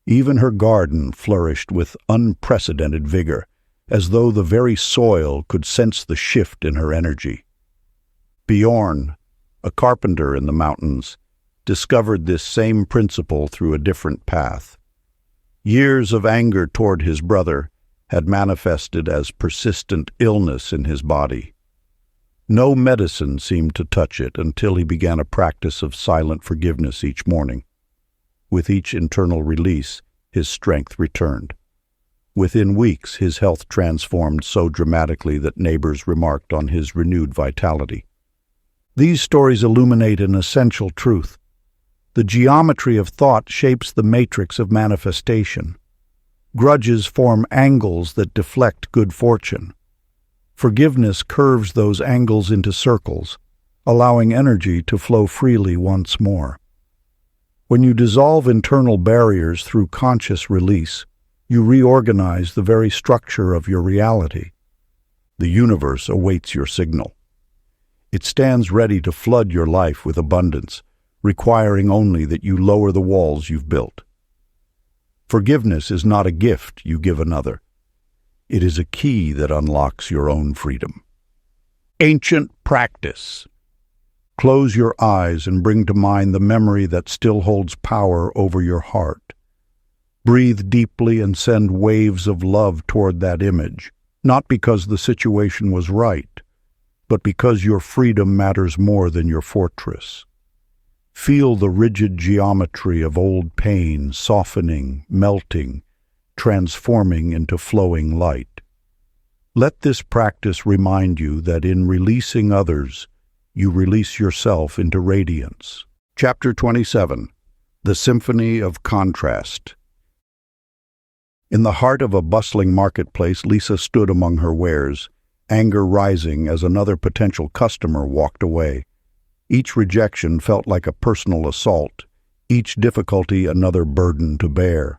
Even her garden flourished with unprecedented vigor, as though the very soil could sense the shift in her energy. Bjorn, a carpenter in the mountains, discovered this same principle through a different path. Years of anger toward his brother had manifested as persistent illness in his body. No medicine seemed to touch it until he began a practice of silent forgiveness each morning. With each internal release, his strength returned. Within weeks, his health transformed so dramatically that neighbors remarked on his renewed vitality. These stories illuminate an essential truth. The geometry of thought shapes the matrix of manifestation. Grudges form angles that deflect good fortune. Forgiveness curves those angles into circles, allowing energy to flow freely once more. When you dissolve internal barriers through conscious release, you reorganize the very structure of your reality. The universe awaits your signal. It stands ready to flood your life with abundance, requiring only that you lower the walls you've built. Forgiveness is not a gift you give another. It is a key that unlocks your own freedom. Ancient practice. Close your eyes and bring to mind the memory that still holds power over your heart. Breathe deeply and send waves of love toward that image, not because the situation was right, but because your freedom matters more than your fortress. Feel the rigid geometry of old pain softening, melting, transforming into flowing light. Let this practice remind you that in releasing others, you release yourself into radiance. Chapter 27. The Symphony of Contrast. In the heart of a bustling marketplace, Lisa stood among her wares, anger rising as another potential customer walked away. Each rejection felt like a personal assault, each difficulty another burden to bear.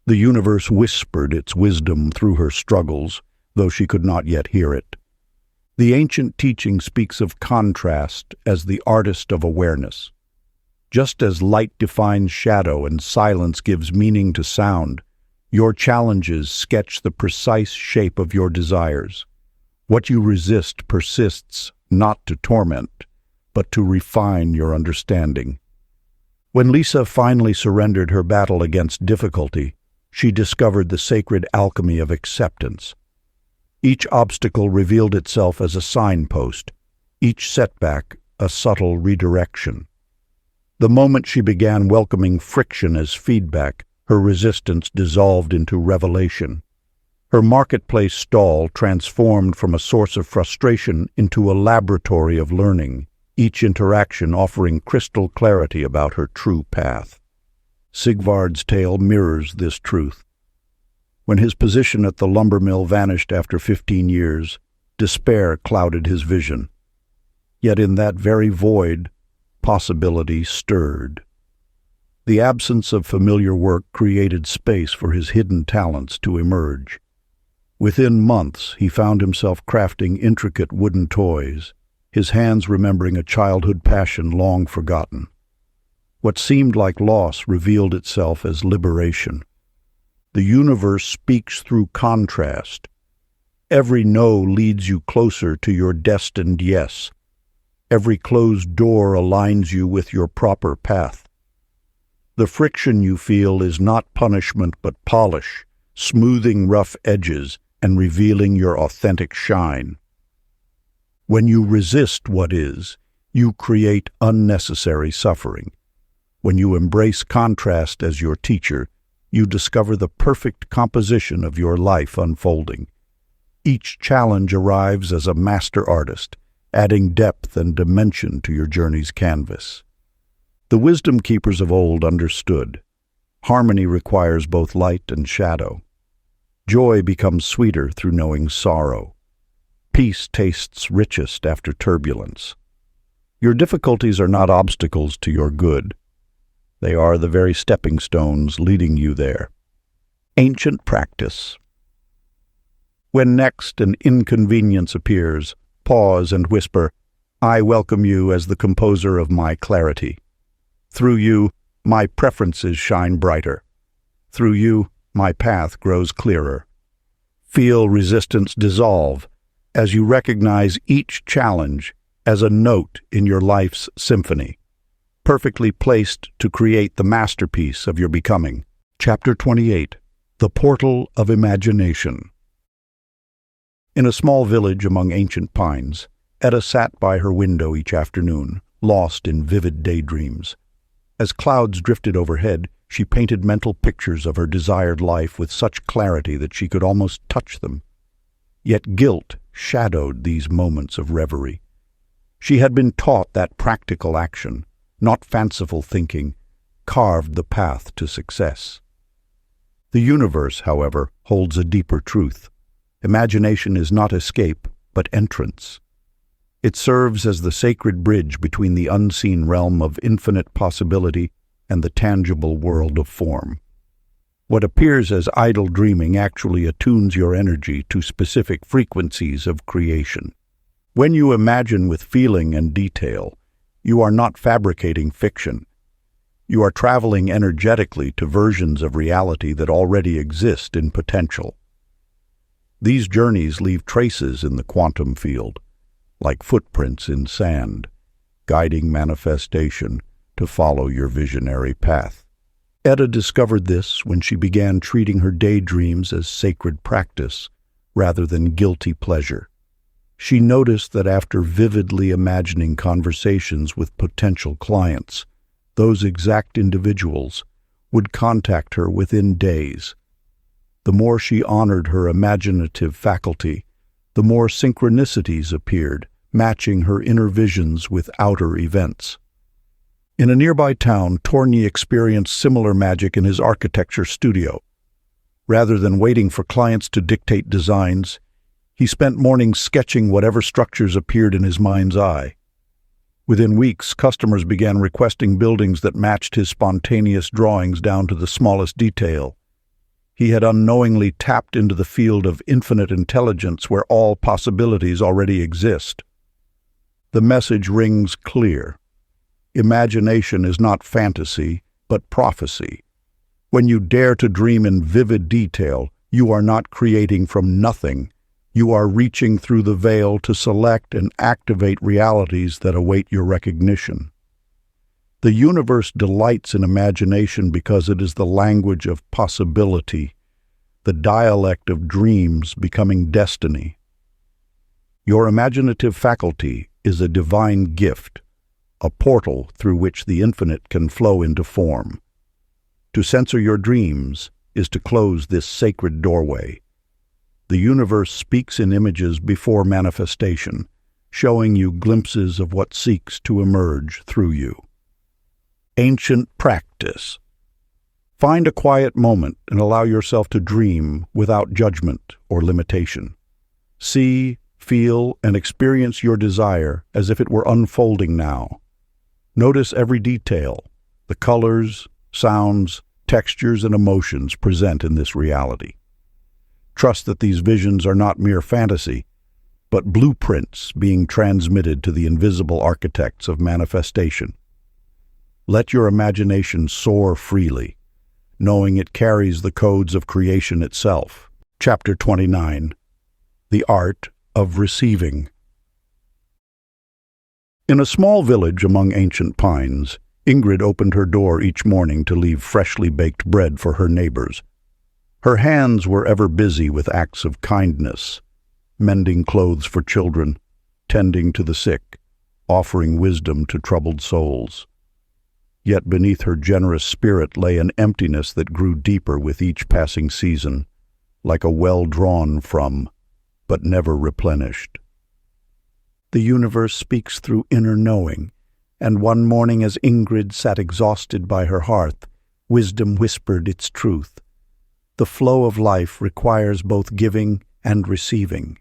The universe whispered its wisdom through her struggles, though she could not yet hear it. The ancient teaching speaks of contrast as the artist of awareness. Just as light defines shadow and silence gives meaning to sound, your challenges sketch the precise shape of your desires. What you resist persists not to torment, but to refine your understanding. When Lisa finally surrendered her battle against difficulty, she discovered the sacred alchemy of acceptance. Each obstacle revealed itself as a signpost, each setback a subtle redirection. The moment she began welcoming friction as feedback, her resistance dissolved into revelation. Her marketplace stall transformed from a source of frustration into a laboratory of learning, each interaction offering crystal clarity about her true path. Sigvard's tale mirrors this truth. When his position at the lumber mill vanished after 15 years, despair clouded his vision. Yet in that very void, possibility stirred. The absence of familiar work created space for his hidden talents to emerge. Within months, he found himself crafting intricate wooden toys, his hands remembering a childhood passion long forgotten. What seemed like loss revealed itself as liberation. The universe speaks through contrast. Every no leads you closer to your destined yes. Every closed door aligns you with your proper path. The friction you feel is not punishment but polish, smoothing rough edges and revealing your authentic shine. When you resist what is, you create unnecessary suffering. When you embrace contrast as your teacher, you discover the perfect composition of your life unfolding. Each challenge arrives as a master artist, adding depth and dimension to your journey's canvas. The wisdom keepers of old understood. Harmony requires both light and shadow. Joy becomes sweeter through knowing sorrow. Peace tastes richest after turbulence. Your difficulties are not obstacles to your good. They are the very stepping stones leading you there. Ancient practice. When next an inconvenience appears, pause and whisper, "I welcome you as the composer of my clarity. Through you, my preferences shine brighter. Through you, my path grows clearer." Feel resistance dissolve as you recognize each challenge as a note in your life's symphony, perfectly placed to create the masterpiece of your becoming. Chapter 28. The Portal of Imagination. In a small village among ancient pines, Etta sat by her window each afternoon, lost in vivid daydreams. As clouds drifted overhead, she painted mental pictures of her desired life with such clarity that she could almost touch them. Yet guilt shadowed these moments of reverie. She had been taught that practical action, not fanciful thinking, carved the path to success. The universe, however, holds a deeper truth. Imagination is not escape, but entrance. It serves as the sacred bridge between the unseen realm of infinite possibility and the tangible world of form. What appears as idle dreaming actually attunes your energy to specific frequencies of creation. When you imagine with feeling and detail, you are not fabricating fiction. You are traveling energetically to versions of reality that already exist in potential. These journeys leave traces in the quantum field, like footprints in sand, guiding manifestation to follow your visionary path. Etta discovered this when she began treating her daydreams as sacred practice rather than guilty pleasure. She noticed that after vividly imagining conversations with potential clients, those exact individuals would contact her within days. The more she honored her imaginative faculty, the more synchronicities appeared, matching her inner visions with outer events. In a nearby town, Torny experienced similar magic in his architecture studio. Rather than waiting for clients to dictate designs, he spent mornings sketching whatever structures appeared in his mind's eye. Within weeks, customers began requesting buildings that matched his spontaneous drawings down to the smallest detail. He had unknowingly tapped into the field of infinite intelligence where all possibilities already exist. The message rings clear. Imagination is not fantasy, but prophecy. When you dare to dream in vivid detail, you are not creating from nothing. You are reaching through the veil to select and activate realities that await your recognition. The universe delights in imagination because it is the language of possibility, the dialect of dreams becoming destiny. Your imaginative faculty is a divine gift, a portal through which the infinite can flow into form. To censor your dreams is to close this sacred doorway. The universe speaks in images before manifestation, showing you glimpses of what seeks to emerge through you. Ancient practice. Find a quiet moment and allow yourself to dream without judgment or limitation. See, feel, and experience your desire as if it were unfolding now. Notice every detail, the colors, sounds, textures, and emotions present in this reality. Trust that these visions are not mere fantasy, but blueprints being transmitted to the invisible architects of manifestation. Let your imagination soar freely, knowing it carries the codes of creation itself. Chapter 29. The Art of Receiving. In a small village among ancient pines, Ingrid opened her door each morning to leave freshly baked bread for her neighbors. Her hands were ever busy with acts of kindness, mending clothes for children, tending to the sick, offering wisdom to troubled souls. Yet beneath her generous spirit lay an emptiness that grew deeper with each passing season, like a well drawn from, but never replenished. The universe speaks through inner knowing, and one morning as Ingrid sat exhausted by her hearth, wisdom whispered its truth. The flow of life requires both giving and receiving.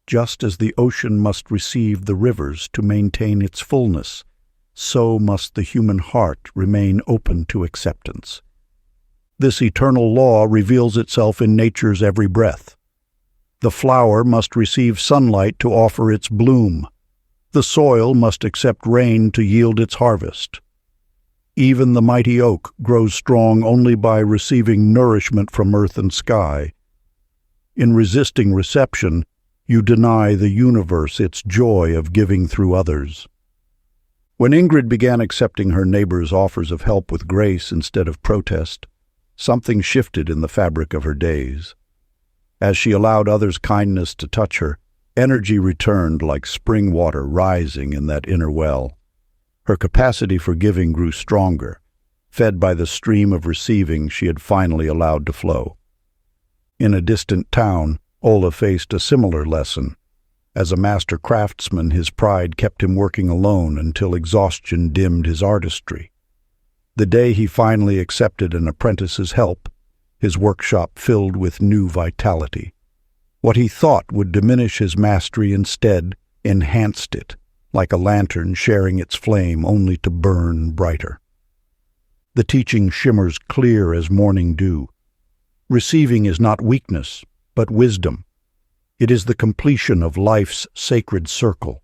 Just as the ocean must receive the rivers to maintain its fullness, so must the human heart remain open to acceptance. This eternal law reveals itself in nature's every breath. The flower must receive sunlight to offer its bloom. The soil must accept rain to yield its harvest. Even the mighty oak grows strong only by receiving nourishment from earth and sky. In resisting reception, you deny the universe its joy of giving through others. When Ingrid began accepting her neighbors' offers of help with grace instead of protest, something shifted in the fabric of her days. As she allowed others' kindness to touch her, energy returned like spring water rising in that inner well. Her capacity for giving grew stronger, fed by the stream of receiving she had finally allowed to flow. In a distant town, Ola faced a similar lesson. As a master craftsman, his pride kept him working alone until exhaustion dimmed his artistry. The day he finally accepted an apprentice's help, his workshop filled with new vitality. What he thought would diminish his mastery instead enhanced it, like a lantern sharing its flame only to burn brighter. The teaching shimmers clear as morning dew. Receiving is not weakness, but wisdom. It is the completion of life's sacred circle.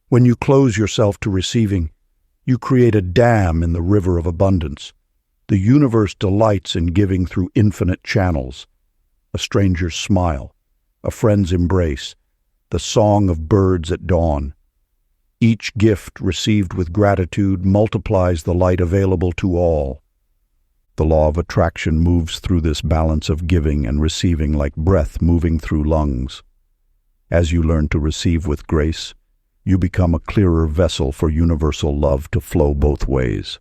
When you close yourself to receiving, you create a dam in the river of abundance. The universe delights in giving through infinite channels. A stranger's smile, a friend's embrace, the song of birds at dawn. Each gift received with gratitude multiplies the light available to all. The law of attraction moves through this balance of giving and receiving like breath moving through lungs. As you learn to receive with grace, you become a clearer vessel for universal love to flow both ways.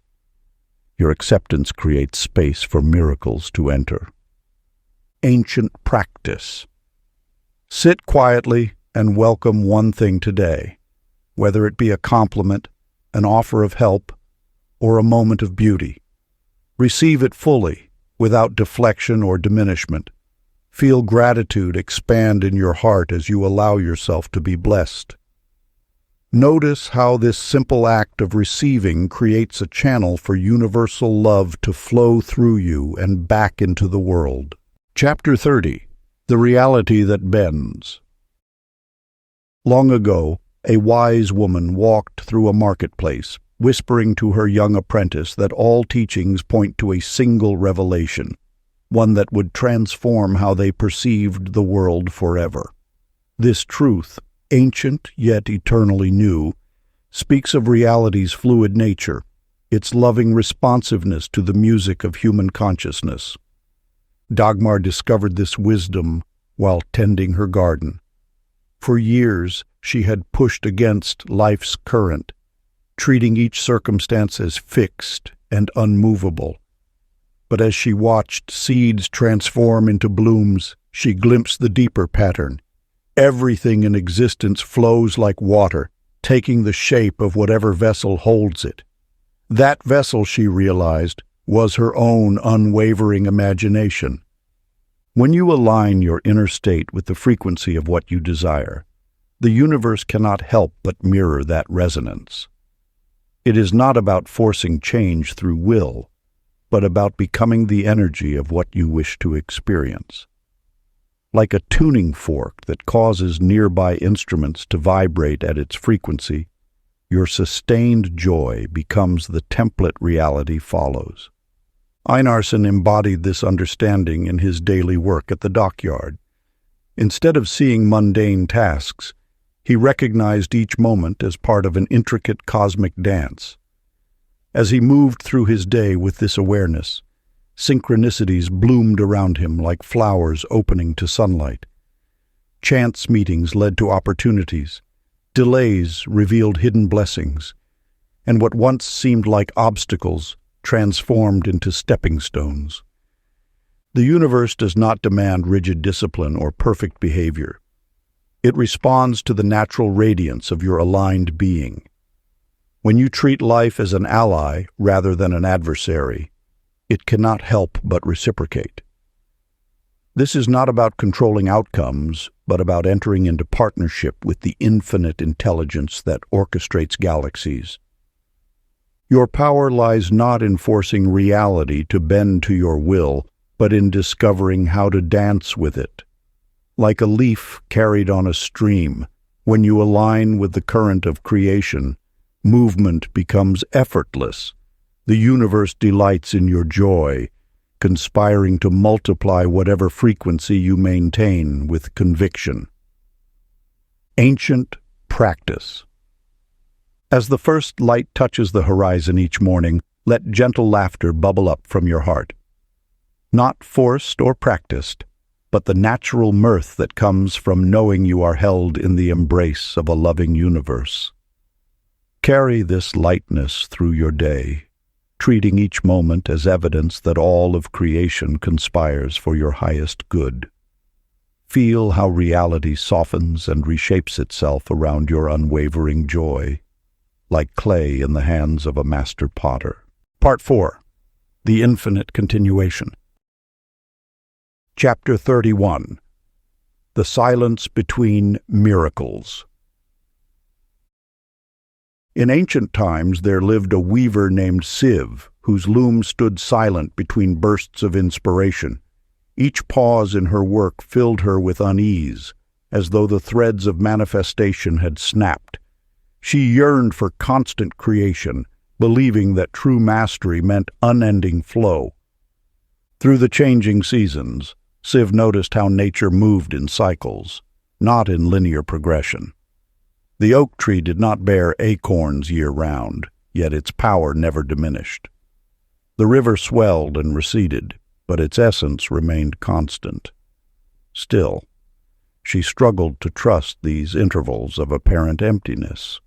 Your acceptance creates space for miracles to enter. Ancient practice. Sit quietly and welcome one thing today, whether it be a compliment, an offer of help, or a moment of beauty. Receive it fully, without deflection or diminishment. Feel gratitude expand in your heart as you allow yourself to be blessed. Notice how this simple act of receiving creates a channel for universal love to flow through you and back into the world. Chapter 30. The Reality That Bends. Long ago, a wise woman walked through a marketplace, whispering to her young apprentice that all teachings point to a single revelation, one that would transform how they perceived the world forever. This truth, ancient yet eternally new, speaks of reality's fluid nature, its loving responsiveness to the music of human consciousness. Dagmar discovered this wisdom while tending her garden. For years, she had pushed against life's current, treating each circumstance as fixed and unmovable. But as she watched seeds transform into blooms, she glimpsed the deeper pattern. Everything in existence flows like water, taking the shape of whatever vessel holds it. That vessel, she realized, was her own unwavering imagination. When you align your inner state with the frequency of what you desire, the universe cannot help but mirror that resonance. It is not about forcing change through will, but about becoming the energy of what you wish to experience. Like a tuning fork that causes nearby instruments to vibrate at its frequency, your sustained joy becomes the template reality follows. Einarsson embodied this understanding in his daily work at the dockyard. Instead of seeing mundane tasks, he recognized each moment as part of an intricate cosmic dance. As he moved through his day with this awareness, synchronicities bloomed around him like flowers opening to sunlight. Chance meetings led to opportunities, delays revealed hidden blessings, and what once seemed like obstacles transformed into stepping stones. The universe does not demand rigid discipline or perfect behavior. It responds to the natural radiance of your aligned being. When you treat life as an ally rather than an adversary, it cannot help but reciprocate. This is not about controlling outcomes, but about entering into partnership with the infinite intelligence that orchestrates galaxies. Your power lies not in forcing reality to bend to your will, but in discovering how to dance with it. Like a leaf carried on a stream, when you align with the current of creation, movement becomes effortless. The universe delights in your joy, conspiring to multiply whatever frequency you maintain with conviction. Ancient practice. As the first light touches the horizon each morning, let gentle laughter bubble up from your heart. Not forced or practiced, but the natural mirth that comes from knowing you are held in the embrace of a loving universe. Carry this lightness through your day, treating each moment as evidence that all of creation conspires for your highest good. Feel how reality softens and reshapes itself around your unwavering joy, like clay in the hands of a master potter. Part 4. The Infinite Continuation. Chapter 31. The Silence Between Miracles. In ancient times there lived a weaver named Siv, whose loom stood silent between bursts of inspiration. Each pause in her work filled her with unease, as though the threads of manifestation had snapped. She yearned for constant creation, believing that true mastery meant unending flow. Through the changing seasons, Siv noticed how nature moved in cycles, not in linear progression. The oak tree did not bear acorns year-round, yet its power never diminished. The river swelled and receded, but its essence remained constant. Still, she struggled to trust these intervals of apparent emptiness.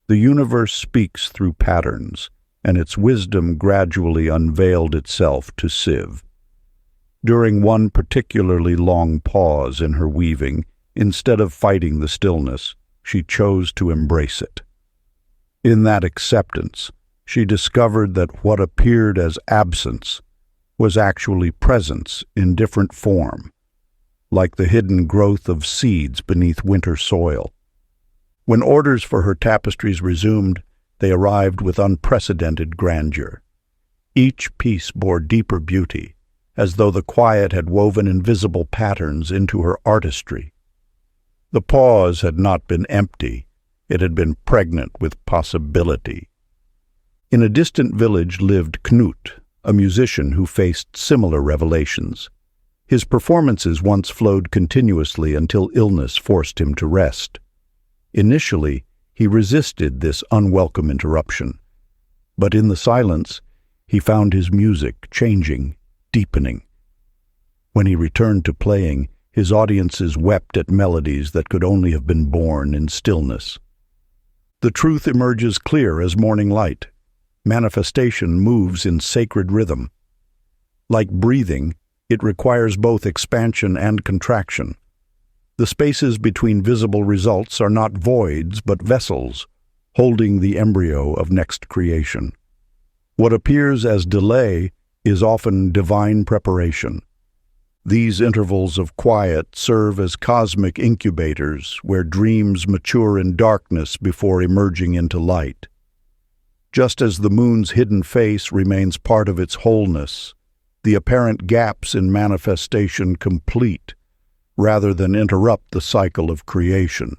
The universe speaks through patterns, and its wisdom gradually unveiled itself to Siv. During one particularly long pause in her weaving, instead of fighting the stillness, she chose to embrace it. In that acceptance, she discovered that what appeared as absence was actually presence in different form, like the hidden growth of seeds beneath winter soil. When orders for her tapestries resumed, they arrived with unprecedented grandeur. Each piece bore deeper beauty, as though the quiet had woven invisible patterns into her artistry. The pause had not been empty, it had been pregnant with possibility. In a distant village lived Knut, a musician who faced similar revelations. His performances once flowed continuously until illness forced him to rest. Initially, he resisted this unwelcome interruption, but in the silence, he found his music changing, deepening. When he returned to playing, his audiences wept at melodies that could only have been born in stillness. The truth emerges clear as morning light. Manifestation moves in sacred rhythm. Like breathing, it requires both expansion and contraction. The spaces between visible results are not voids but vessels, holding the embryo of next creation. What appears as delay is often divine preparation. These intervals of quiet serve as cosmic incubators where dreams mature in darkness before emerging into light. Just as the moon's hidden face remains part of its wholeness, the apparent gaps in manifestation complete, rather than interrupt the cycle of creation.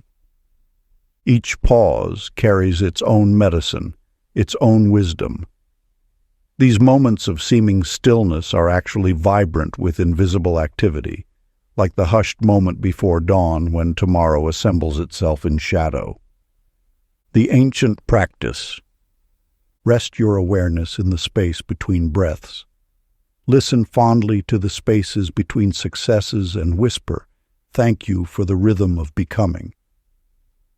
Each pause carries its own medicine, its own wisdom. These moments of seeming stillness are actually vibrant with invisible activity, like the hushed moment before dawn when tomorrow assembles itself in shadow. The ancient practice. Rest your awareness in the space between breaths. Listen fondly to the spaces between successes and whisper, "Thank you for the rhythm of becoming."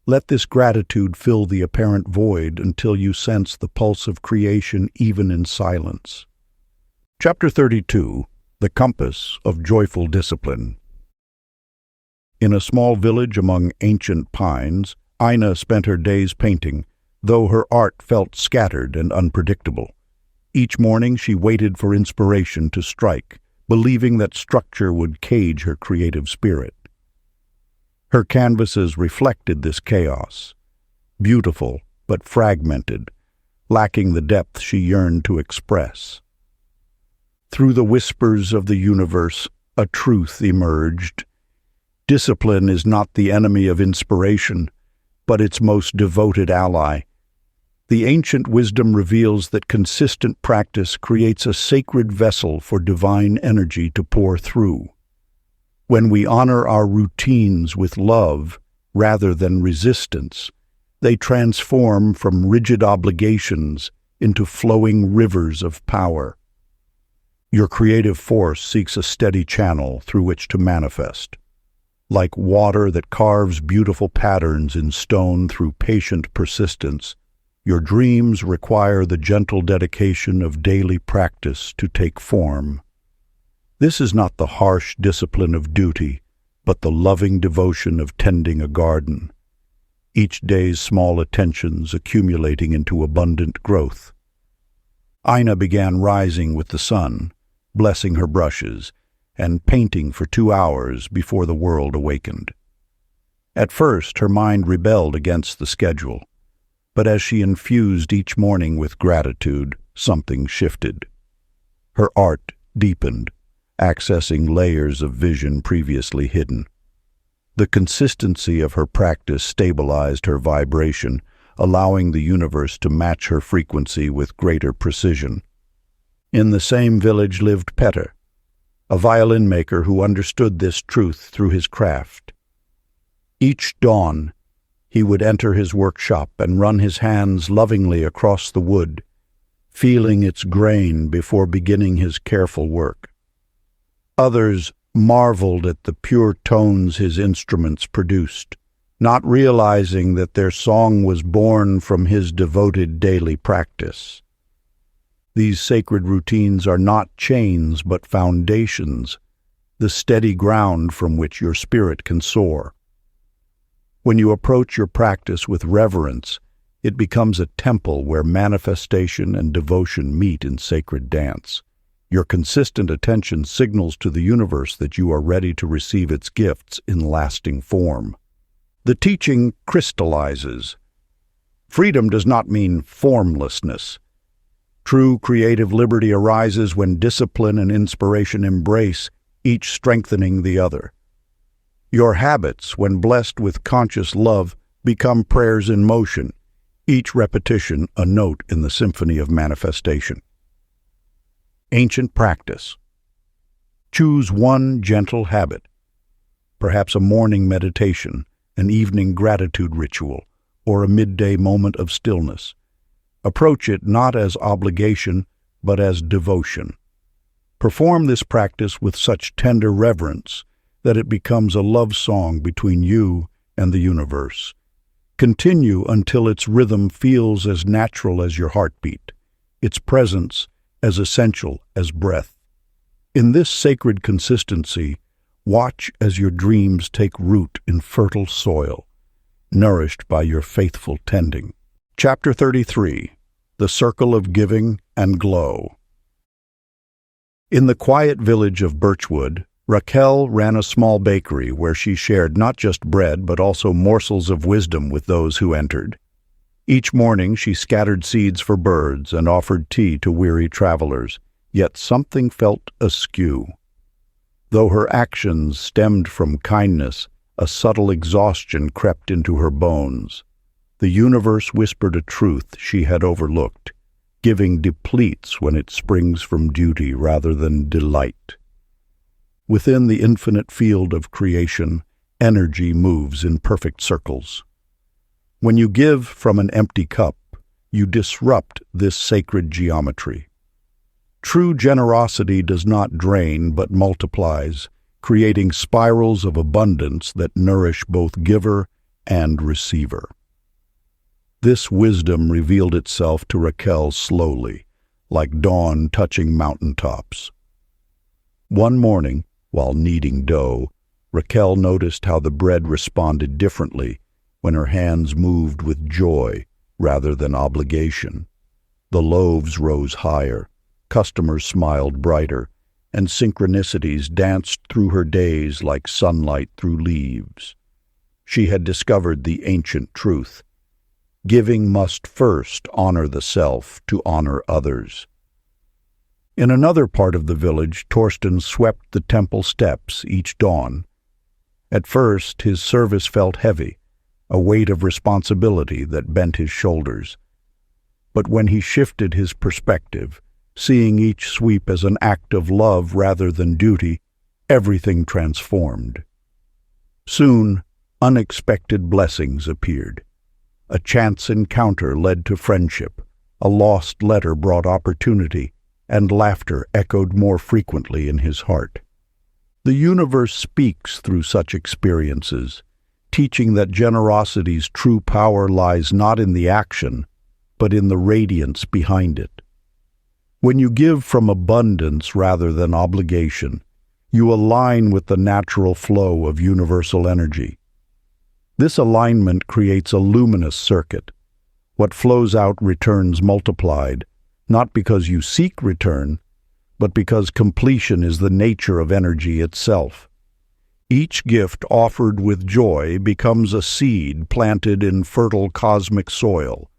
Let this gratitude fill the apparent void until you sense the pulse of creation even in silence. Chapter 32. The Compass of Joyful Discipline. In a small village among ancient pines, Ina spent her days painting, though her art felt scattered and unpredictable. Each morning she waited for inspiration to strike, believing that structure would cage her creative spirit. Her canvases reflected this chaos, beautiful but fragmented, lacking the depth she yearned to express. Through the whispers of the universe, a truth emerged. Discipline is not the enemy of inspiration, but its most devoted ally. The ancient wisdom reveals that consistent practice creates a sacred vessel for divine energy to pour through. When we honor our routines with love rather than resistance, they transform from rigid obligations into flowing rivers of power. Your creative force seeks a steady channel through which to manifest. Like water that carves beautiful patterns in stone through patient persistence, your dreams require the gentle dedication of daily practice to take form. This is not the harsh discipline of duty, but the loving devotion of tending a garden. Each day's small attentions accumulating into abundant growth. Ina began rising with the sun, blessing her brushes, and painting for 2 hours before the world awakened. At first, her mind rebelled against the schedule, but as she infused each morning with gratitude, something shifted. Her art deepened, accessing layers of vision previously hidden. The consistency of her practice stabilized her vibration, allowing the universe to match her frequency with greater precision. In the same village lived Petter, a violin maker who understood this truth through his craft. Each dawn, he would enter his workshop and run his hands lovingly across the wood, feeling its grain before beginning his careful work. Others marveled at the pure tones his instruments produced, not realizing that their song was born from his devoted daily practice. These sacred routines are not chains but foundations, the steady ground from which your spirit can soar. When you approach your practice with reverence, it becomes a temple where manifestation and devotion meet in sacred dance. Your consistent attention signals to the universe that you are ready to receive its gifts in lasting form. The teaching crystallizes. Freedom does not mean formlessness. True creative liberty arises when discipline and inspiration embrace, each strengthening the other. Your habits, when blessed with conscious love, become prayers in motion, each repetition a note in the symphony of manifestation. Ancient practice. Choose one gentle habit, perhaps a morning meditation, an evening gratitude ritual, or a midday moment of stillness. Approach it not as obligation, but as devotion. Perform this practice with such tender reverence that it becomes a love song between you and the universe. Continue until its rhythm feels as natural as your heartbeat, its presence as essential as breath. In this sacred consistency, watch as your dreams take root in fertile soil, nourished by your faithful tending. Chapter 33. The Circle of Giving and Glow. In the quiet village of Birchwood, Raquel ran a small bakery where she shared not just bread but also morsels of wisdom with those who entered. Each morning she scattered seeds for birds and offered tea to weary travelers, yet something felt askew. Though her actions stemmed from kindness, a subtle exhaustion crept into her bones. The universe whispered a truth she had overlooked. Giving depletes when it springs from duty rather than delight. Within the infinite field of creation, energy moves in perfect circles. When you give from an empty cup, you disrupt this sacred geometry. True generosity does not drain but multiplies, creating spirals of abundance that nourish both giver and receiver. This wisdom revealed itself to Raquel slowly, like dawn touching mountaintops. One morning, while kneading dough, Raquel noticed how the bread responded differently when her hands moved with joy rather than obligation. The loaves rose higher, customers smiled brighter, and synchronicities danced through her days like sunlight through leaves. She had discovered the ancient truth. Giving must first honor the self to honor others. In another part of the village, Torsten swept the temple steps each dawn. At first, his service felt heavy, a weight of responsibility that bent his shoulders. But when he shifted his perspective, seeing each sweep as an act of love rather than duty, everything transformed. Soon, unexpected blessings appeared. A chance encounter led to friendship, a lost letter brought opportunity, and laughter echoed more frequently in his heart. The universe speaks through such experiences, teaching that generosity's true power lies not in the action, but in the radiance behind it. When you give from abundance rather than obligation, you align with the natural flow of universal energy. This alignment creates a luminous circuit. What flows out returns multiplied, not because you seek return, but because completion is the nature of energy itself. Each gift offered with joy becomes a seed planted in fertile cosmic soil.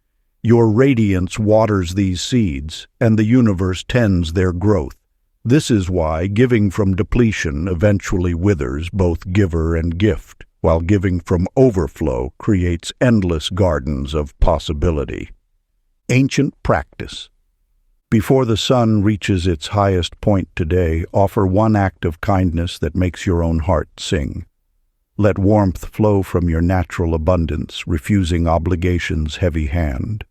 Your radiance waters these seeds, and the universe tends their growth. This is why giving from depletion eventually withers both giver and gift, while giving from overflow creates endless gardens of possibility. Ancient practice. Before the sun reaches its highest point today, offer one act of kindness that makes your own heart sing. Let warmth flow from your natural abundance, refusing obligation's heavy hand.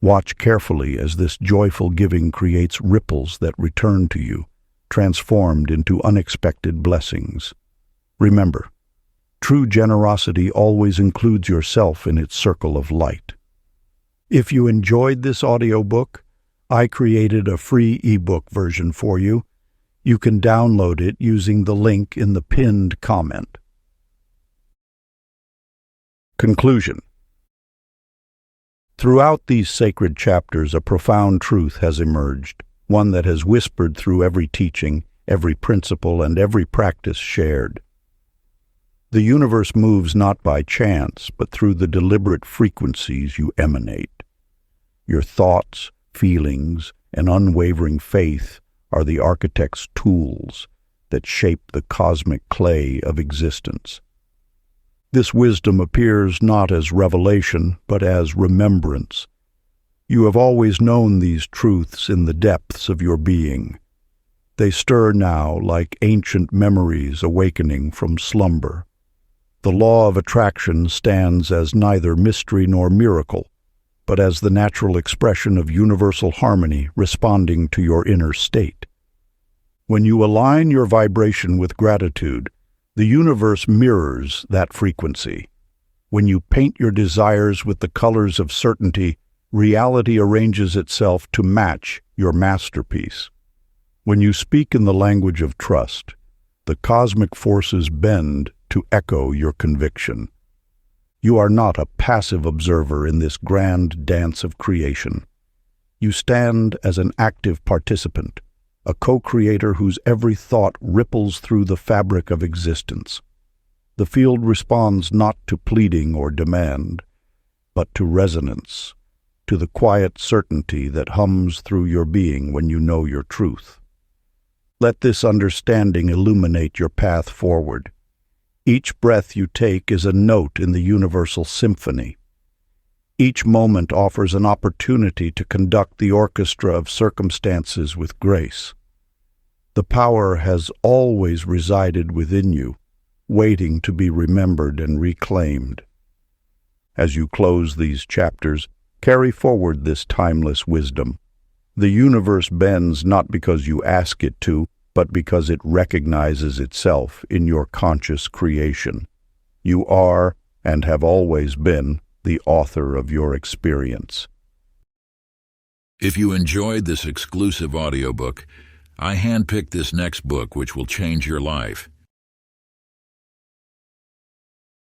Watch carefully as this joyful giving creates ripples that return to you, transformed into unexpected blessings. Remember, true generosity always includes yourself in its circle of light. If you enjoyed this audiobook, I created a free ebook version for you. You can download it using the link in the pinned comment. Conclusion. Throughout these sacred chapters, a profound truth has emerged, one that has whispered through every teaching, every principle, and every practice shared. The universe moves not by chance, but through the deliberate frequencies you emanate. Your thoughts, feelings, and unwavering faith are the architect's tools that shape the cosmic clay of existence. This wisdom appears not as revelation, but as remembrance. You have always known these truths in the depths of your being. They stir now like ancient memories awakening from slumber. The law of attraction stands as neither mystery nor miracle, but as the natural expression of universal harmony responding to your inner state. When you align your vibration with gratitude, the universe mirrors that frequency. When you paint your desires with the colors of certainty, reality arranges itself to match your masterpiece. When you speak in the language of trust, the cosmic forces bend to echo your conviction. You are not a passive observer in this grand dance of creation. You stand as an active participant, a co-creator whose every thought ripples through the fabric of existence. The field responds not to pleading or demand, but to resonance, to the quiet certainty that hums through your being when you know your truth. Let this understanding illuminate your path forward. Each breath you take is a note in the universal symphony. Each moment offers an opportunity to conduct the orchestra of circumstances with grace. The power has always resided within you, waiting to be remembered and reclaimed. As you close these chapters, carry forward this timeless wisdom. The universe bends not because you ask it to, but because it recognizes itself in your conscious creation. You are, and have always been, the author of your experience. If you enjoyed this exclusive audiobook, I handpicked this next book which will change your life.